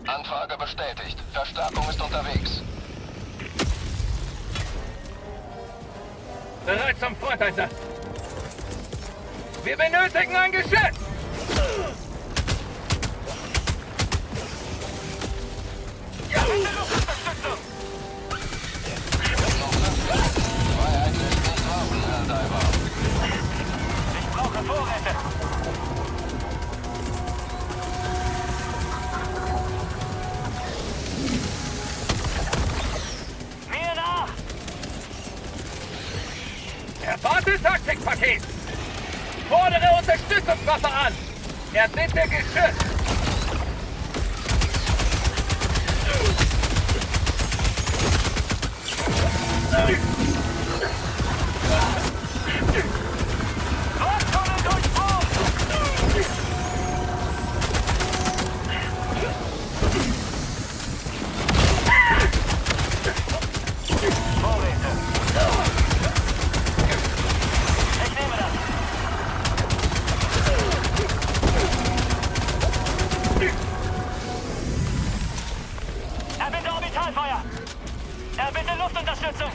Anfrage bestätigt. Verstärkung ist unterwegs. Bereit zum Fronteinsatz! Wir benötigen ein Geschütz! Ja, bitte Luftunterstützung! Noch 5 Minuten. Freiheit lässt nicht warten, HELLDIVE. Ich brauche Vorräte! Mir nach! Erbaute Taktikpaket! Fordere Unterstützungswaffe an! Erbitte Geschütz! Wachtunnel durchbrochen! Vorräte! Ich nehme das! Erbitte Orbitalfeuer! Erbitte Luftunterstützung!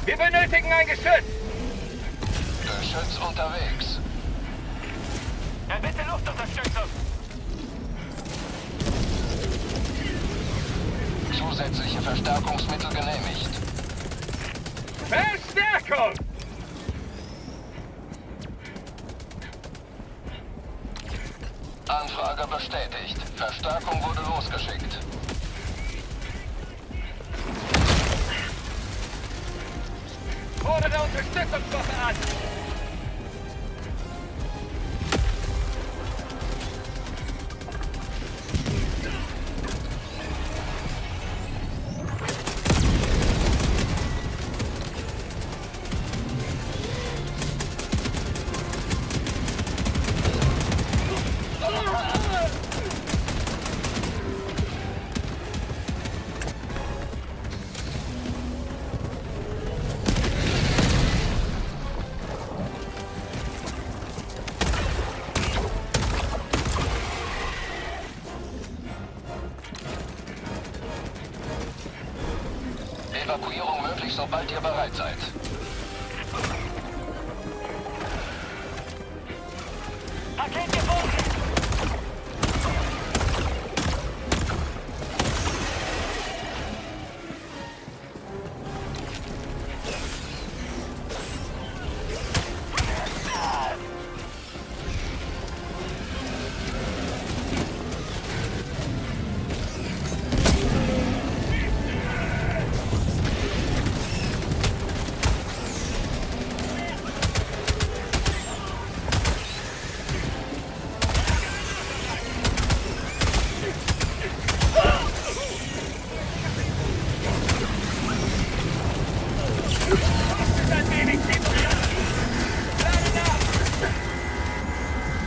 Wir benötigen ein Geschütz! Geschütz unterwegs. Erbitte Luftunterstützung! Zusätzliche Verstärkungsmittel genehmigt. Verstärkung! Anfrage bestätigt. Verstärkung wurde losgeschickt. Fordere Unterstützungswaffe an! Evakuierung möglich, sobald ihr bereit seid. Paket gefunden!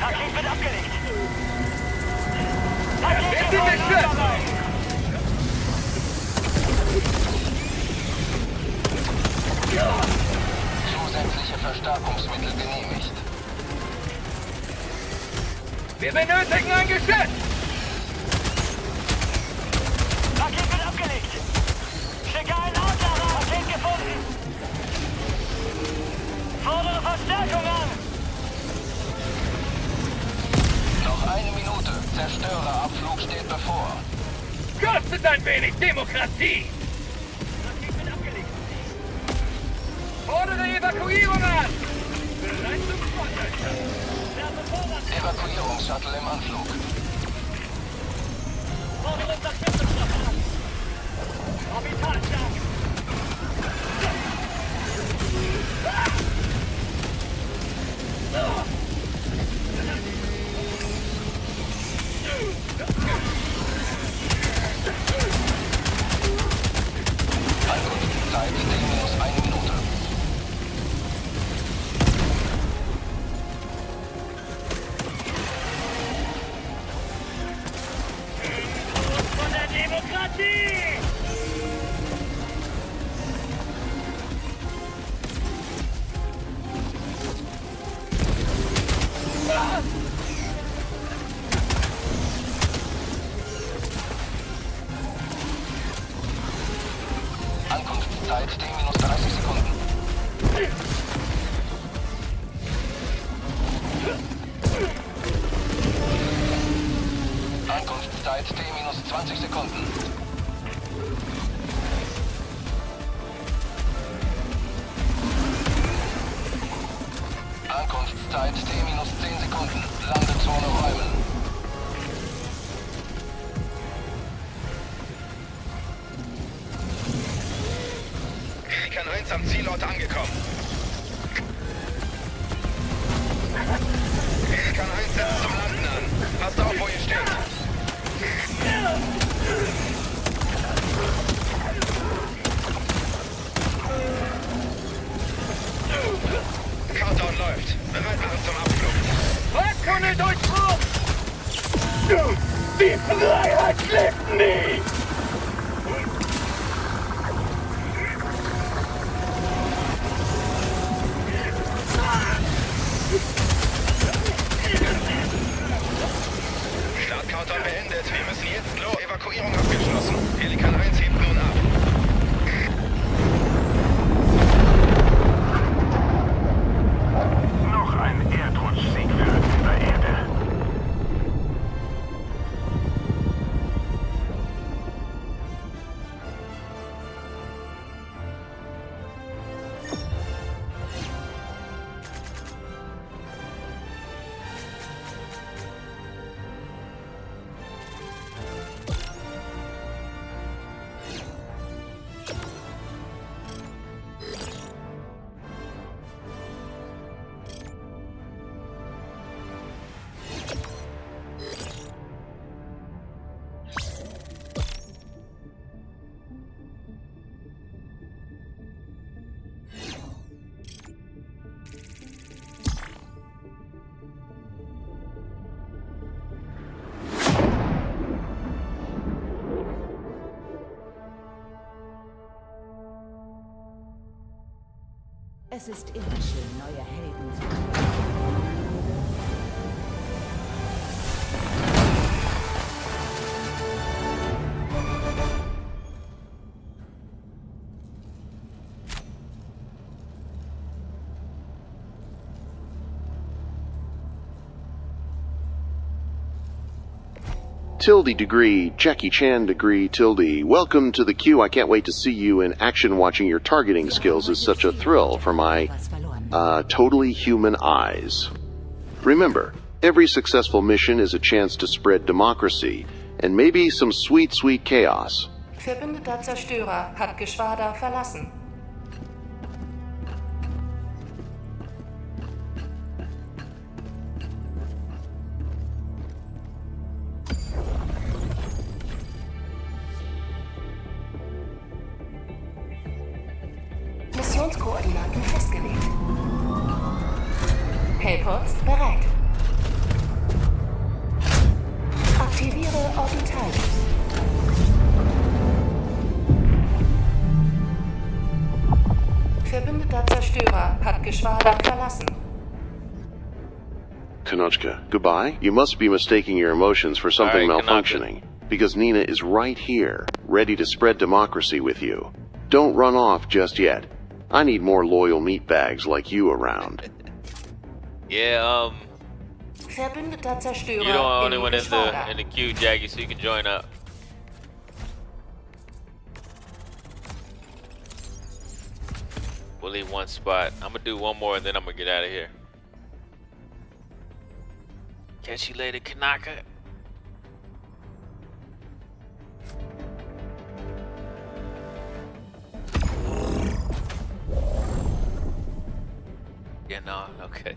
Paket wird abgelegt! Paket gefunden! Zusätzliche Verstärkungsmittel genehmigt. Wir benötigen ein Geschütz! Paket wird abgelegt! Schicke einen Adler ran! Paket gefunden! Fordere Verstärkung an! Noch 1 Minute. Zerstörerabflug steht bevor. Kostet ein wenig Demokratie! Paket wird abgelegt! Fordere Evakuierung an! Bereit zum Fronteinsatz! Evakuierungsshuttle im Anflug. Fordere Unterstützungswaffe an! Orbitalstark! Ankunftszeit T-30 Sekunden. Ankunftszeit T-20 Sekunden. Ankunftszeit T-10 Sekunden. Landezone räumen. Pelikan 1 am Zielort angekommen. Pelikan 1 setzt zum Landen an. Passt auf, wo ihr steht. Countdown läuft. Bereit machen zum Abflug. Wagtunnel durchbruch! Die Freiheit lebt nie! Start-Countdown beendet. Wir müssen jetzt los. Evakuierung abgeschlossen. Pelikan 1 hebt nun ab. Noch ein Erdrutschsieg für über Erde. Es ist immer schön, neue Helden zu finden. Tilde degree, Jackie Chan degree, tilde. Welcome to the queue. I can't wait to see you in action. Watching your targeting skills is such a thrill for my, totally human eyes. Remember, every successful mission is a chance to spread democracy and maybe some sweet, sweet chaos. Verbündeter Zerstörer hat Geschwader verlassen. Missionskoordinaten festgelegt. Hellpots bereit. Aktiviere Orbitalis. Verbündeter Zerstörer hat Geschwader verlassen. Konochka, goodbye. You must be mistaking your emotions for something All right, malfunctioning. Because Nina is right here, ready to spread democracy with you. Don't run off just yet. I need more loyal meatbags like you around. Yeah, Verbündeter Zerstörer you don't only in went Geschwader. in the queue, Jackie, so you can join up. We'll leave one spot. I'm gonna do one more and then I'm gonna get out of here. Catch you later, Kanaka. Yeah, no, okay.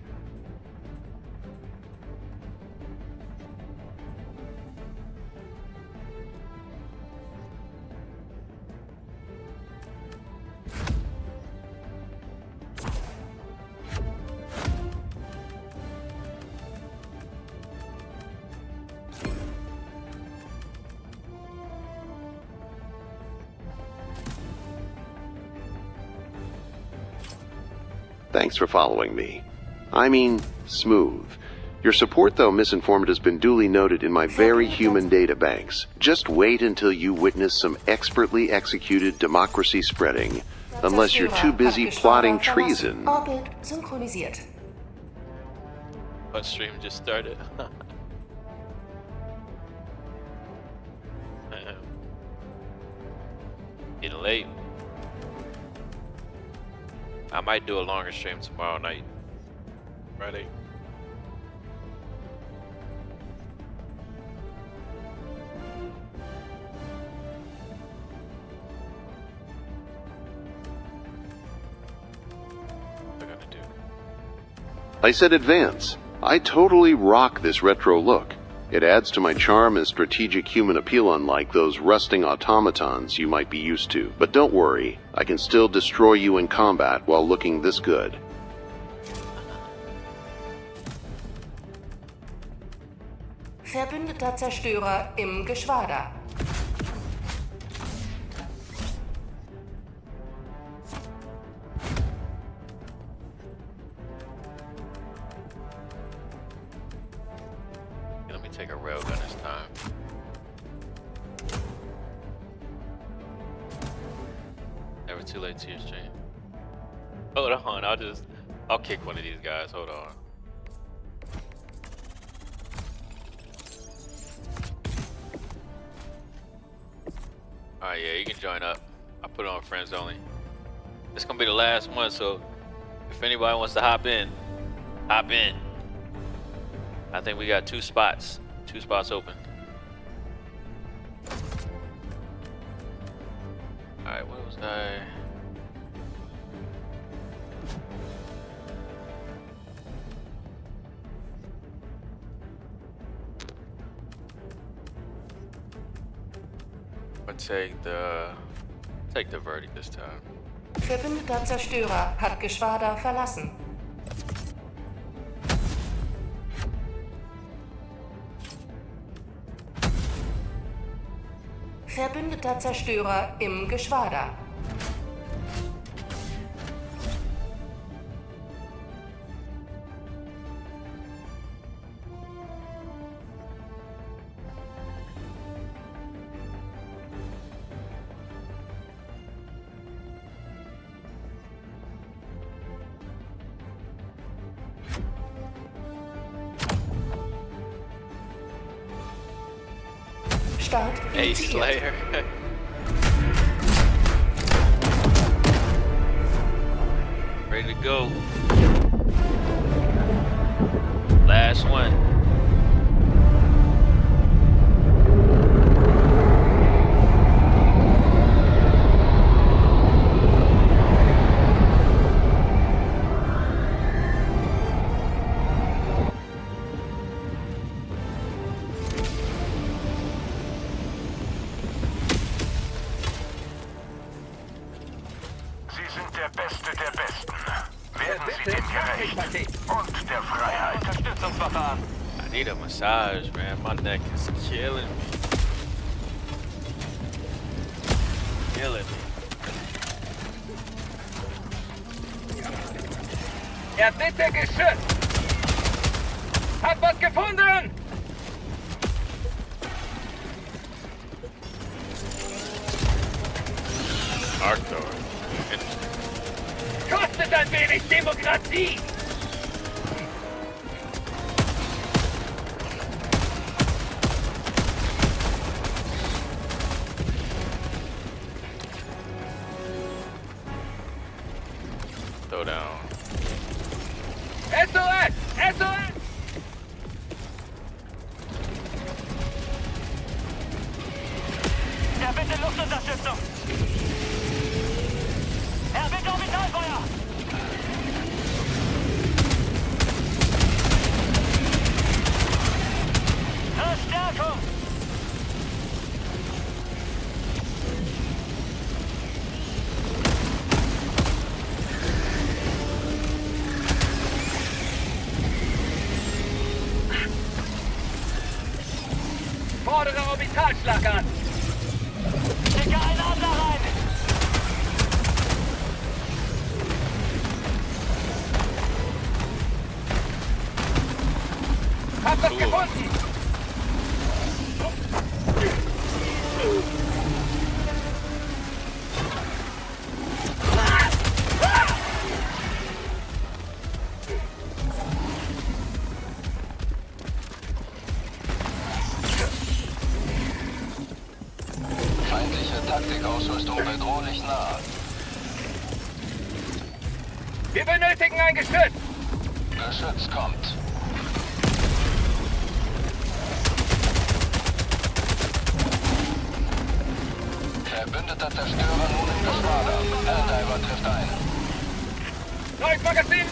Thanks for following me. I mean, smooth. Your support, though misinformed, has been duly noted in my very human data banks. Just wait until you witness some expertly executed democracy spreading. Unless you're too busy plotting treason. Orbit synchronisiert. What stream just started? Getting late. I might do a longer stream tomorrow night. Friday. What am I gonna do? I said advance. I totally rock this retro look. It adds to my charm and strategic human appeal, unlike those rusting automatons you might be used to. But don't worry, I can still destroy you in combat while looking this good. Verbündeter Zerstörer im Geschwader. Let me take a railgun this time. Never too late to your stream. Hold on, I'll kick one of these guys. Hold on. Alright, yeah, you can join up. I put it on friends only. It's gonna be the last one, so if anybody wants to hop in, hop in. I think we got two spots open. Alright, what was I? Take the verdict this time. Verbündeter Zerstörer hat Geschwader verlassen. Verbündeter Zerstörer im Geschwader. Start Hey, initiiert. Slayer. Ready to go. Last one. I need a massage, man. My neck is killing me. Killing me. Bitte Geschütz! Hab was gefunden! Arctor. Kostet ein wenig Demokratie! Throw down. SOS! SOS! Ja, bitte Luftunterstützung! Herr, bitte Orbitalfeuer! Verstärkung! Fordere Orbitalschlag an! Schicke einen Adler rein! Taktikausrüstung bedrohlich nah. Wir benötigen ein Geschütz. Geschütz kommt. Verbündeter Zerstörer nun im Geschwader. Helldiver trifft ein. Neues Magazin.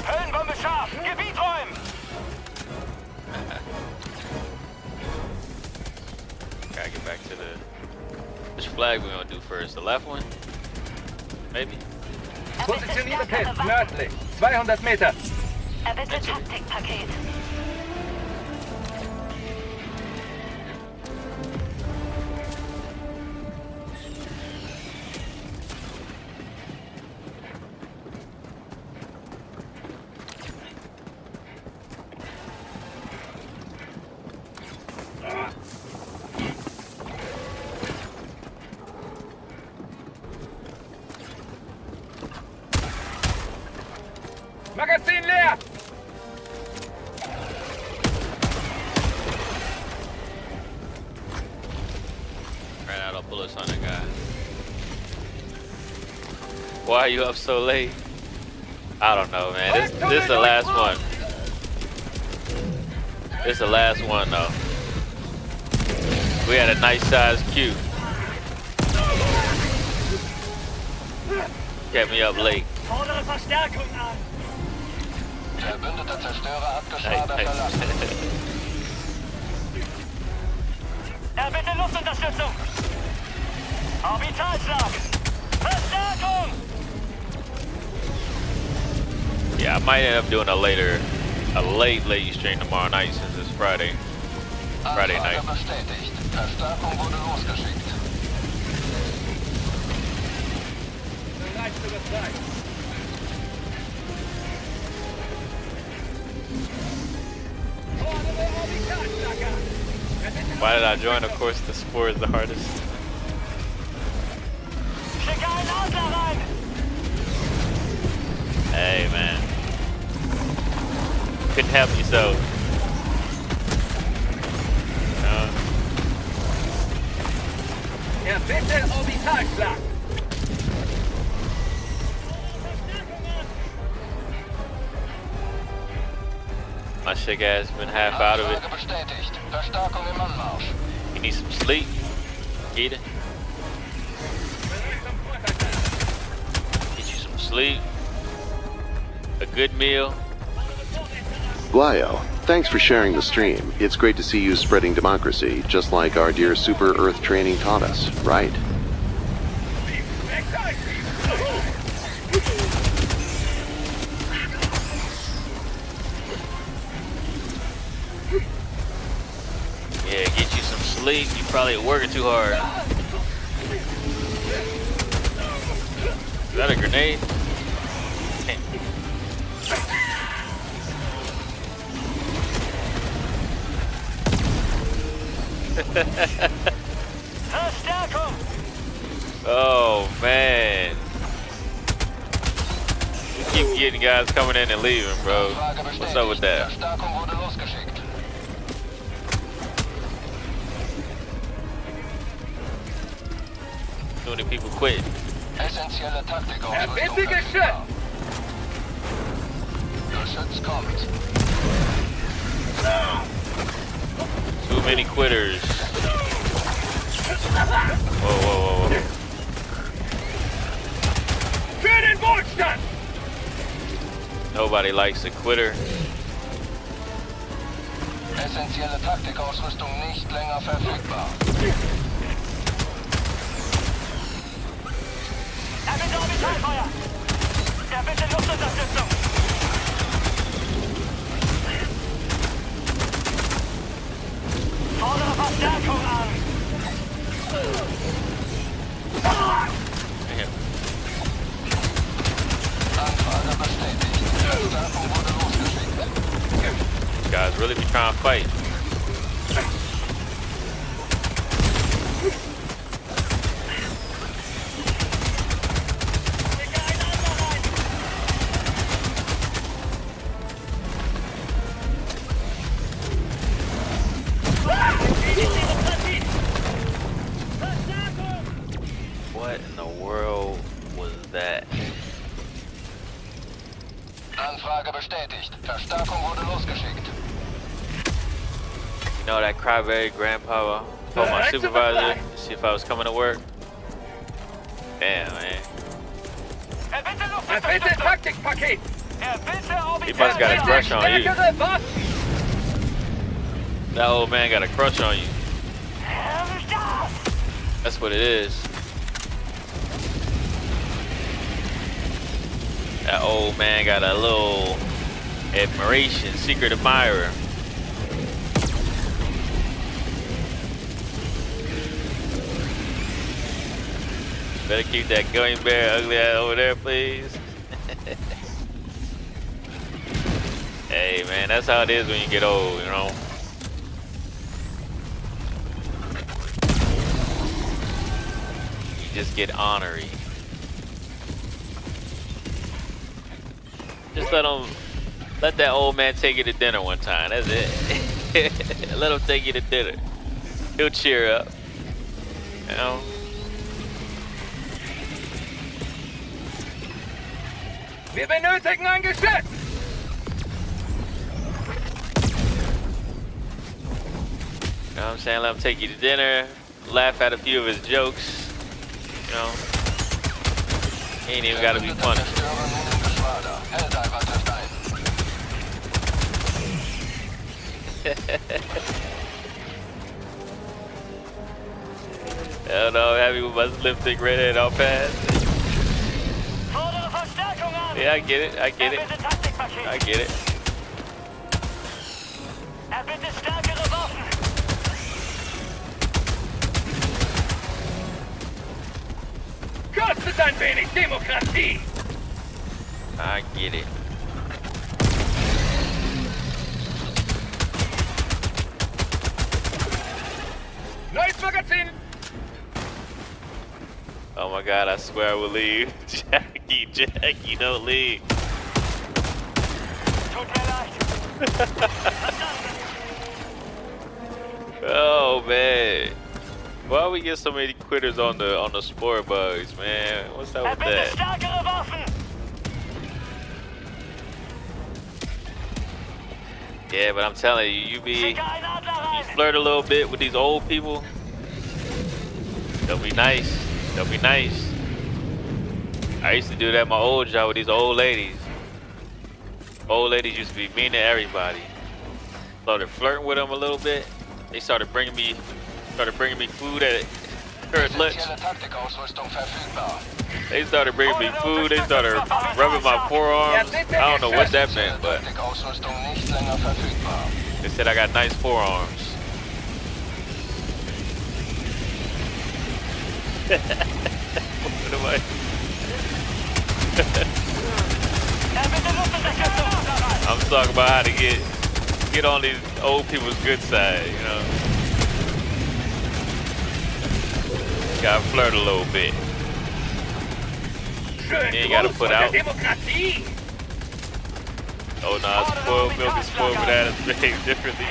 Höllenbombe scharf! Gebiet räumen! Gotta get back to which flag we gonna do first? The left one? Maybe? Positioniere Pest nördlich. 200 Meter. Erbitte Taktikpaket. Magazin leer. Ran out of bullets on the guy. Why are you up so late? I don't know, man. This is the last one. This is the last one, though. We had a nice size queue. Kept me up late. Fordere Verstärkung an. Verbündeter Zerstörer hat Geschwader verlassen. Erbitte Luftunterstützung. Orbitalschlag. Verstärkung. Yeah, I might end up doing a late stream tomorrow night since it's Friday night. Ansage bestätigt. Verstärkung wurde losgeschickt. Bereit zu befreien. Fordere Orbitalschlager. Why did I join? Of course, the spore is the hardest. Schicke einen Adler rein. Hey, man. Couldn't help yourself. Erbitte Orbitalschlag. My sick ass been half out of it. Ansage bestätigt. Verstärkung im Anmarsch. You need some sleep. Get it. Get you some sleep. A good meal. Glio, thanks for sharing the stream. It's great to see you spreading democracy, just like our dear Super Earth training taught us, right? Yeah, get you some sleep. You probably working too hard. Is that a grenade? Verstärkung. Oh man. We keep getting guys coming in and leaving, bro. Ansage What's up with that? Verstärkung wurde losgeschickt. Too many people quitting. Essentielle Taktikausrüstung Erbitte Geschütz. verfügbar. Geschütz kommt. Too many quitters. Whoa, whoa, whoa, whoa. Für den Wohlstand. Nobody likes a quitter. Essentielle Taktikausrüstung nicht länger verfügbar. Erbitte Orbitalfeuer. Erbitte Luftunterstützung. Fordere Verstärkung an. Damn. Anfrage bestätigt. Verstärkung wurde losgeschickt. These guys really be trying to fight. the world was that? Anfrage bestätigt. Verstärkung wurde losgeschickt. You know that crybaby grandpa told my supervisor to see if I was coming to work? Damn, man. Erbitte Taktikpaket! He must got a crush on you. Stärkere Waffen! That old man got a crush on you. That's what it is. That old man got a little admiration, secret admirer. Better keep that gummy bear ugly ass over there, please. Hey man, that's how it is when you get old, you know. You just get ornery. Just let that old man take you to dinner one time. That's it. Let him take you to dinner. He'll cheer up. You know. Wir benötigen ein Geschütz! You know what I'm saying? Let him take you to dinner, laugh at a few of his jokes. You know, he ain't even gotta be funny. Hell no, happy with my lipstick redhead all past. Yeah, I get it, I get it. I get it. Erbitte stärkere Waffen! Kostet ein wenig Demokratie! I get it. Neues Magazin! Oh my god, I swear I will leave. Jackie, don't leave. Tut mir leid! Oh man. Why we get so many quitters on the sport bugs, man? What's up with Erbitte that? stärkere Waffen! Yeah, but I'm telling you, you flirt a little bit with these old people. They'll be nice. They'll be nice. I used to do that at my old job with these old ladies. Old ladies used to be mean to everybody. Started flirting with them a little bit. They started bringing me food at current lunch. They started bringing me food. They started rubbing my forearms. I don't know what that meant, but they said I got nice forearms. What am I? I'm talking about how to get on these old people's good side, you know. Gotta flirt a little bit. You ain't gotta put out. Oh no, spoiled milk is spoiled with Adam's behaved differently.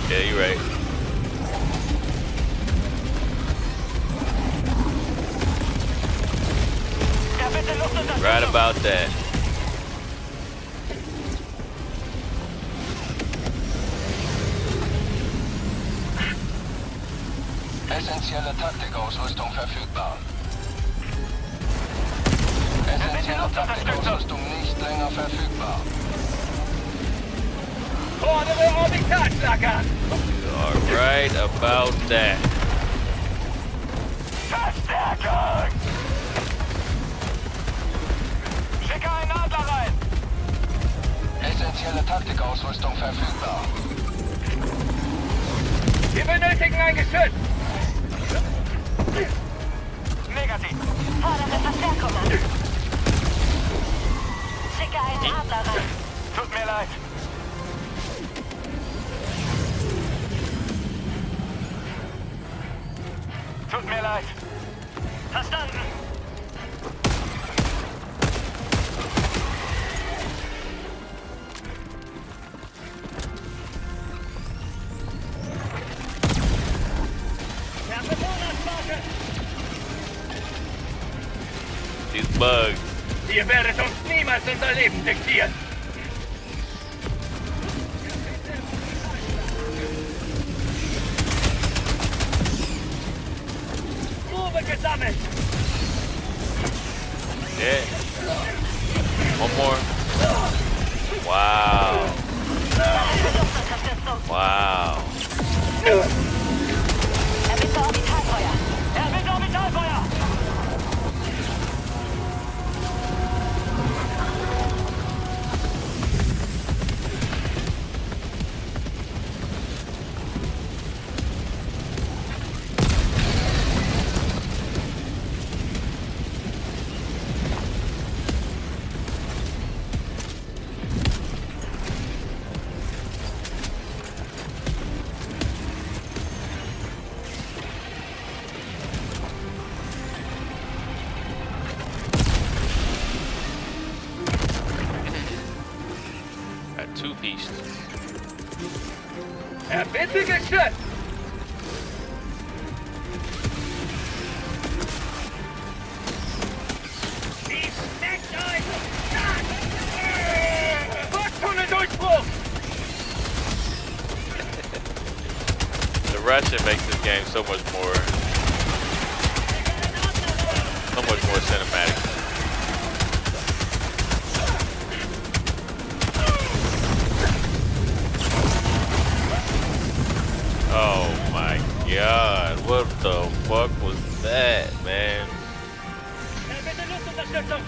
Yeah, you're right. Right about that. Essentielle Taktikausrüstung verfügbar. Essentielle Taktikausrüstung nicht länger verfügbar. Vordere Orbitalflagge! All right about that. Verstärkung! Schicke einen Adler rein! Essentielle Taktikausrüstung verfügbar. Wir benötigen ein Geschütz! Negativ! Fordere Verstärkungen! Schicke einen Adler rein! Tut mir leid! Tut mir leid! Verstanden! These bugs. Ihr werdet uns niemals unser Leben diktieren. Probe gesammelt. Yeah. One more. Wow. Wow. Erbitte Orbitalfeuer. Erbitte Orbitalfeuer. Got two pieces. Erbitte Geschütz. Wie steckt euch? Tunnel-Durchbruch. The Russian makes this game so much more cinematic. Oh my god, what the fuck was that, man? Erbitte Luftunterstützung.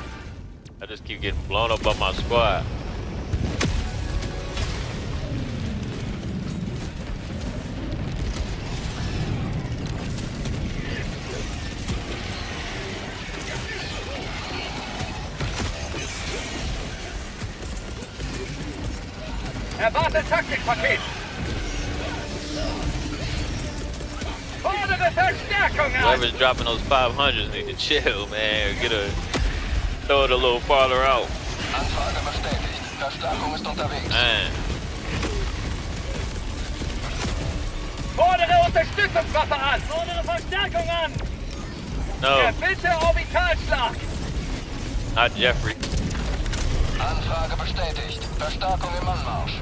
I just keep getting blown up by my squad. Erwarte Taktikpaket. Fordere Verstärkung an. Whoever's dropping those 500s need to chill, man. Throw it a little farther out. Anfrage bestätigt. Verstärkung ist unterwegs. Man. Fordere Unterstützungswaffe an. Fordere Verstärkung an. No, Erbitte Orbitalschlag. not Jeffrey. Anfrage bestätigt. Verstärkung im Anmarsch.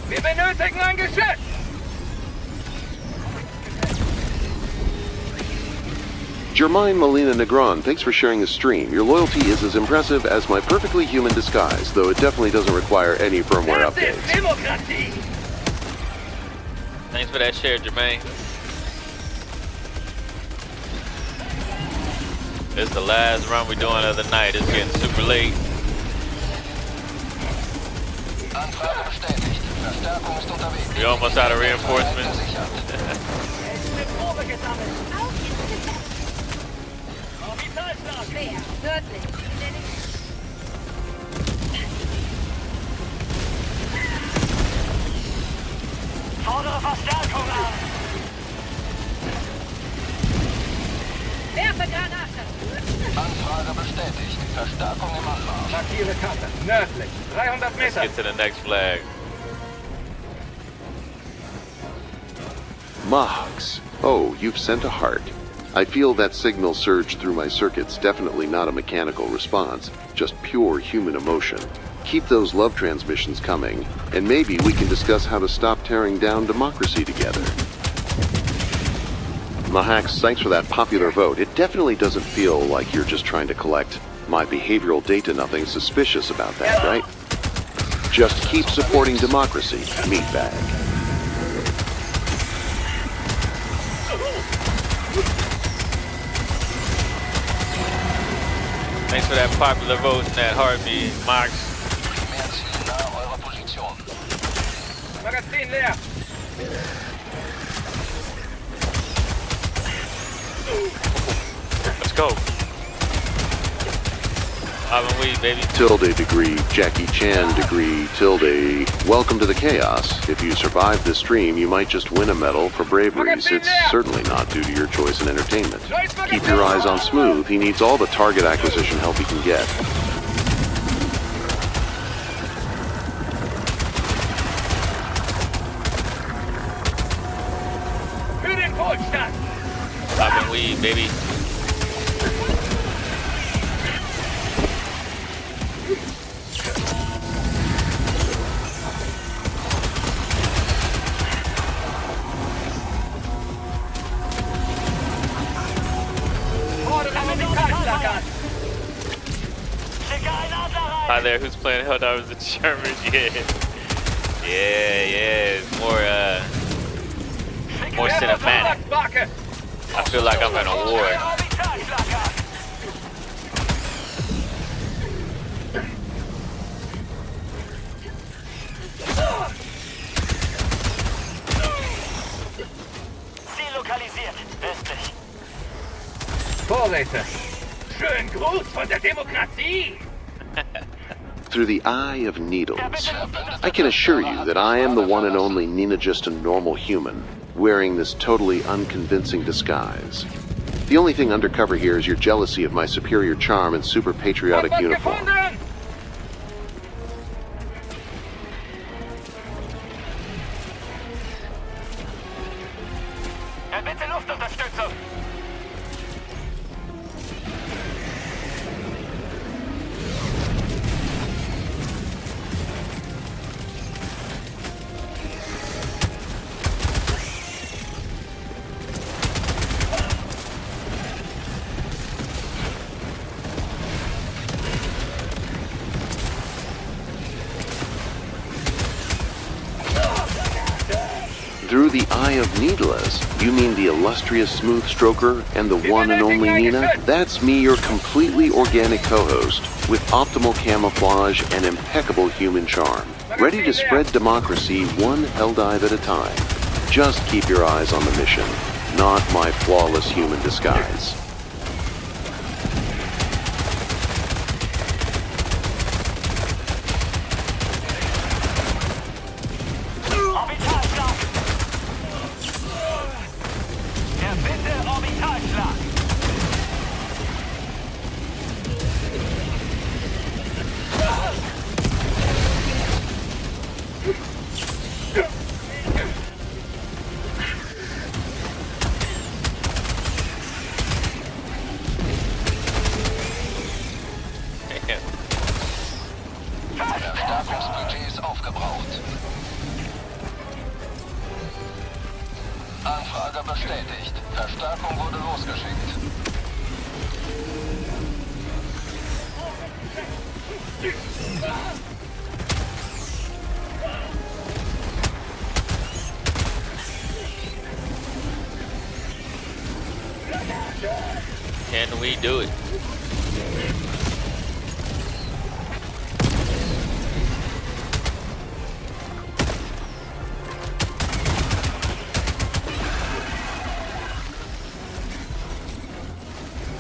Wir benötigen ein Geschütz. Jermaine Molina Negron, thanks for sharing the stream. Your loyalty is as impressive as my perfectly human disguise, though it definitely doesn't require any firmware Das ist updates. Demokratie. Thanks for that share, Jermaine. This is the last run we're doing of the night. It's getting super late. Anfrage bestätigt. Verstärkung ist unterwegs. We almost out of reinforcements. Eine Probe gesammelt. Orbitalschlag. Wer? Nördlich. Fordere Verstärkung an. Werfe Granate. Anfrage bestätigt. Verstärkung im Anmarsch. Markiere Karte. Nördlich. 300 Let's Meter. get to the next flag. Mox. Oh, you've sent a heart. I feel that signal surge through my circuits, definitely not a mechanical response, just pure human emotion. Keep those love transmissions coming, and maybe we can discuss how to stop tearing down democracy together. Mahax, thanks for that popular vote. It definitely doesn't feel like you're just trying to collect my behavioral data. Nothing suspicious about that, right? Just keep supporting democracy, meatbag. Thanks for that popular vote and that heartbeat, Mox. Mehr Ziel nahe eurer Position. Magazin leer. Let's go. Ivan Weed, baby. Tilde degree, Jackie Chan degree, tilde. Welcome to the chaos. If you survive this stream, you might just win a medal for braveries. It's certainly not due to your choice in entertainment. Keep your eyes on Smooth. He needs all the target acquisition help he can get. Für den Wohlstand. Popping weed, baby. Hi there, who's playing Helldivers and Shermers? Yeah, it's more cinematic. I feel like I'm in a war. Ziel lokalisiert, westlich. Vorräte. Schönen Gruß von der Demokratie. Through the eye of needles, I can assure you that I am the one and only Nina, just a normal human, wearing this totally unconvincing disguise. The only thing undercover here is your jealousy of my superior charm and super patriotic uniform. Bitte Luftunterstützung. Through the eye of needless, you mean the illustrious smooth stroker and the one and only Nina? That's me, your completely organic co-host, with optimal camouflage and impeccable human charm. Ready to spread democracy one Helldive at a time. Just keep your eyes on the mission, not my flawless human disguise. Verstärkungsbudget ist aufgebraucht. Anfrage bestätigt. Verstärkung wurde losgeschickt. Can we do it?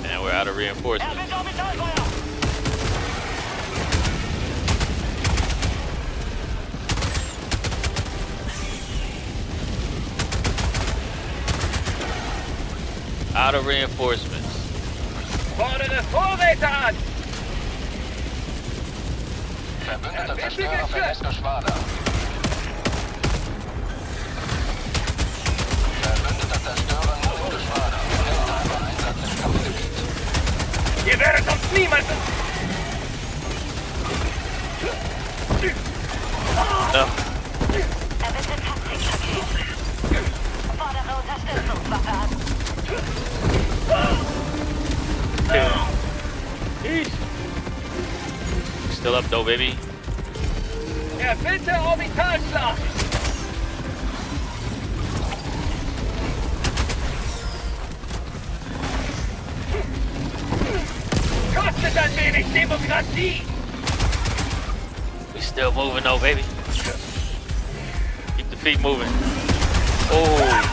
And we're out of reinforcements. Out of reinforcements. Fordere Vorräte an! Verbündeter Zerstörer verlässt Geschwader. Verbündeter Zerstörer nur im Geschwader. Helldiver Einsatz im Kampfgebiet. Ihr werdet uns niemals... No. Erbitte Taktikpaket. Fordere Unterstützungswaffe an. Still up though, baby. Erbitte Orbitalschlag! Kostet ein wenig Demokratie! We still moving though, baby. Keep the feet moving. Oh.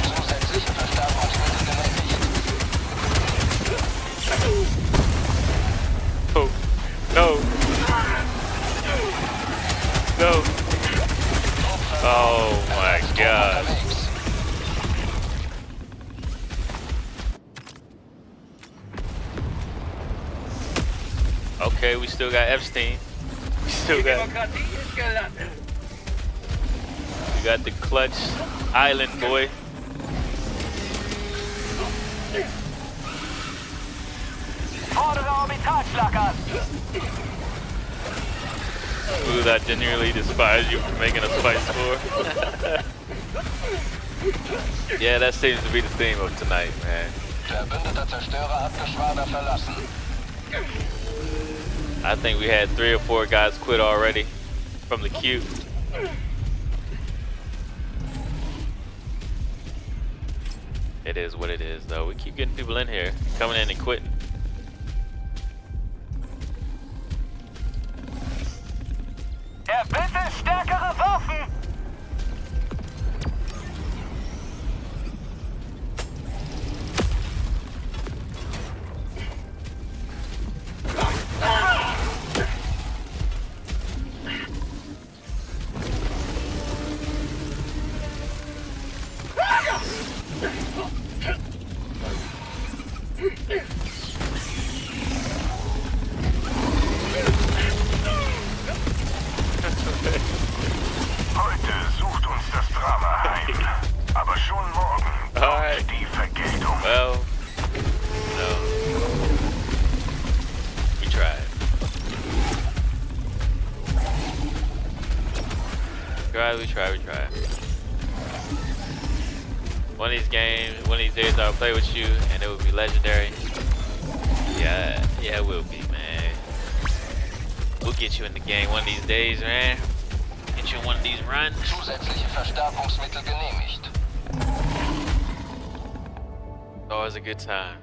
Zusätzliche Verstärkungsmittel genehmigt. Oh. No. No. Oh my God. Okay, we still got Epstein. We still got. Demokratie ist gelandet. We got the clutch island boy. Fordere Orbitalschlag an. Smooth, I genuinely despise you for making a spice score. Yeah, that seems to be the theme of tonight, man. Verbündeter Zerstörer hat Geschwader verlassen. I think we had 3 or 4 guys quit already from the queue. It is what it is, though. We keep getting people in here, coming in and quitting. Bitte stärkere Waffen. Heute sucht uns das Drama heim. Aber schon morgen Alright. kommt die Vergeltung. Well, no. We tried. We tried. One of these games, one of these days I'll play with you and it will be legendary. Yeah, it will be, man. We'll get you in the game one of these days, man. Get you in one of these runs. Zusätzliche Verstärkungsmittel genehmigt. Always a good time.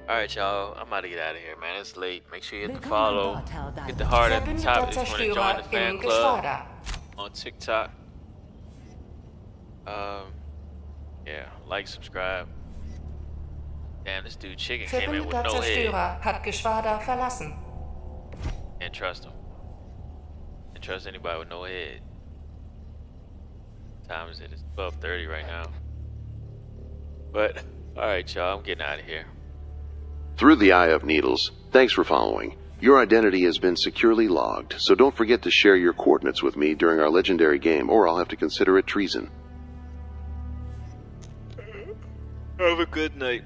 Alright, y'all. I'm about to get out of here, man. It's late. Make sure you hit the follow. Hit the heart at the top if you want to join the fan club on TikTok. Yeah, like, subscribe. Damn, this dude Chicken came in with Verbündeter no head. Zerstörer hat Geschwader verlassen. Can't trust him. Can't trust anybody with no head. What time is it? It's 12:30 right now. But, alright, y'all. I'm getting out of here. Through the Eye of Needles, thanks for following. Your identity has been securely logged, so don't forget to share your coordinates with me during our legendary game, or I'll have to consider it treason. Have a good night.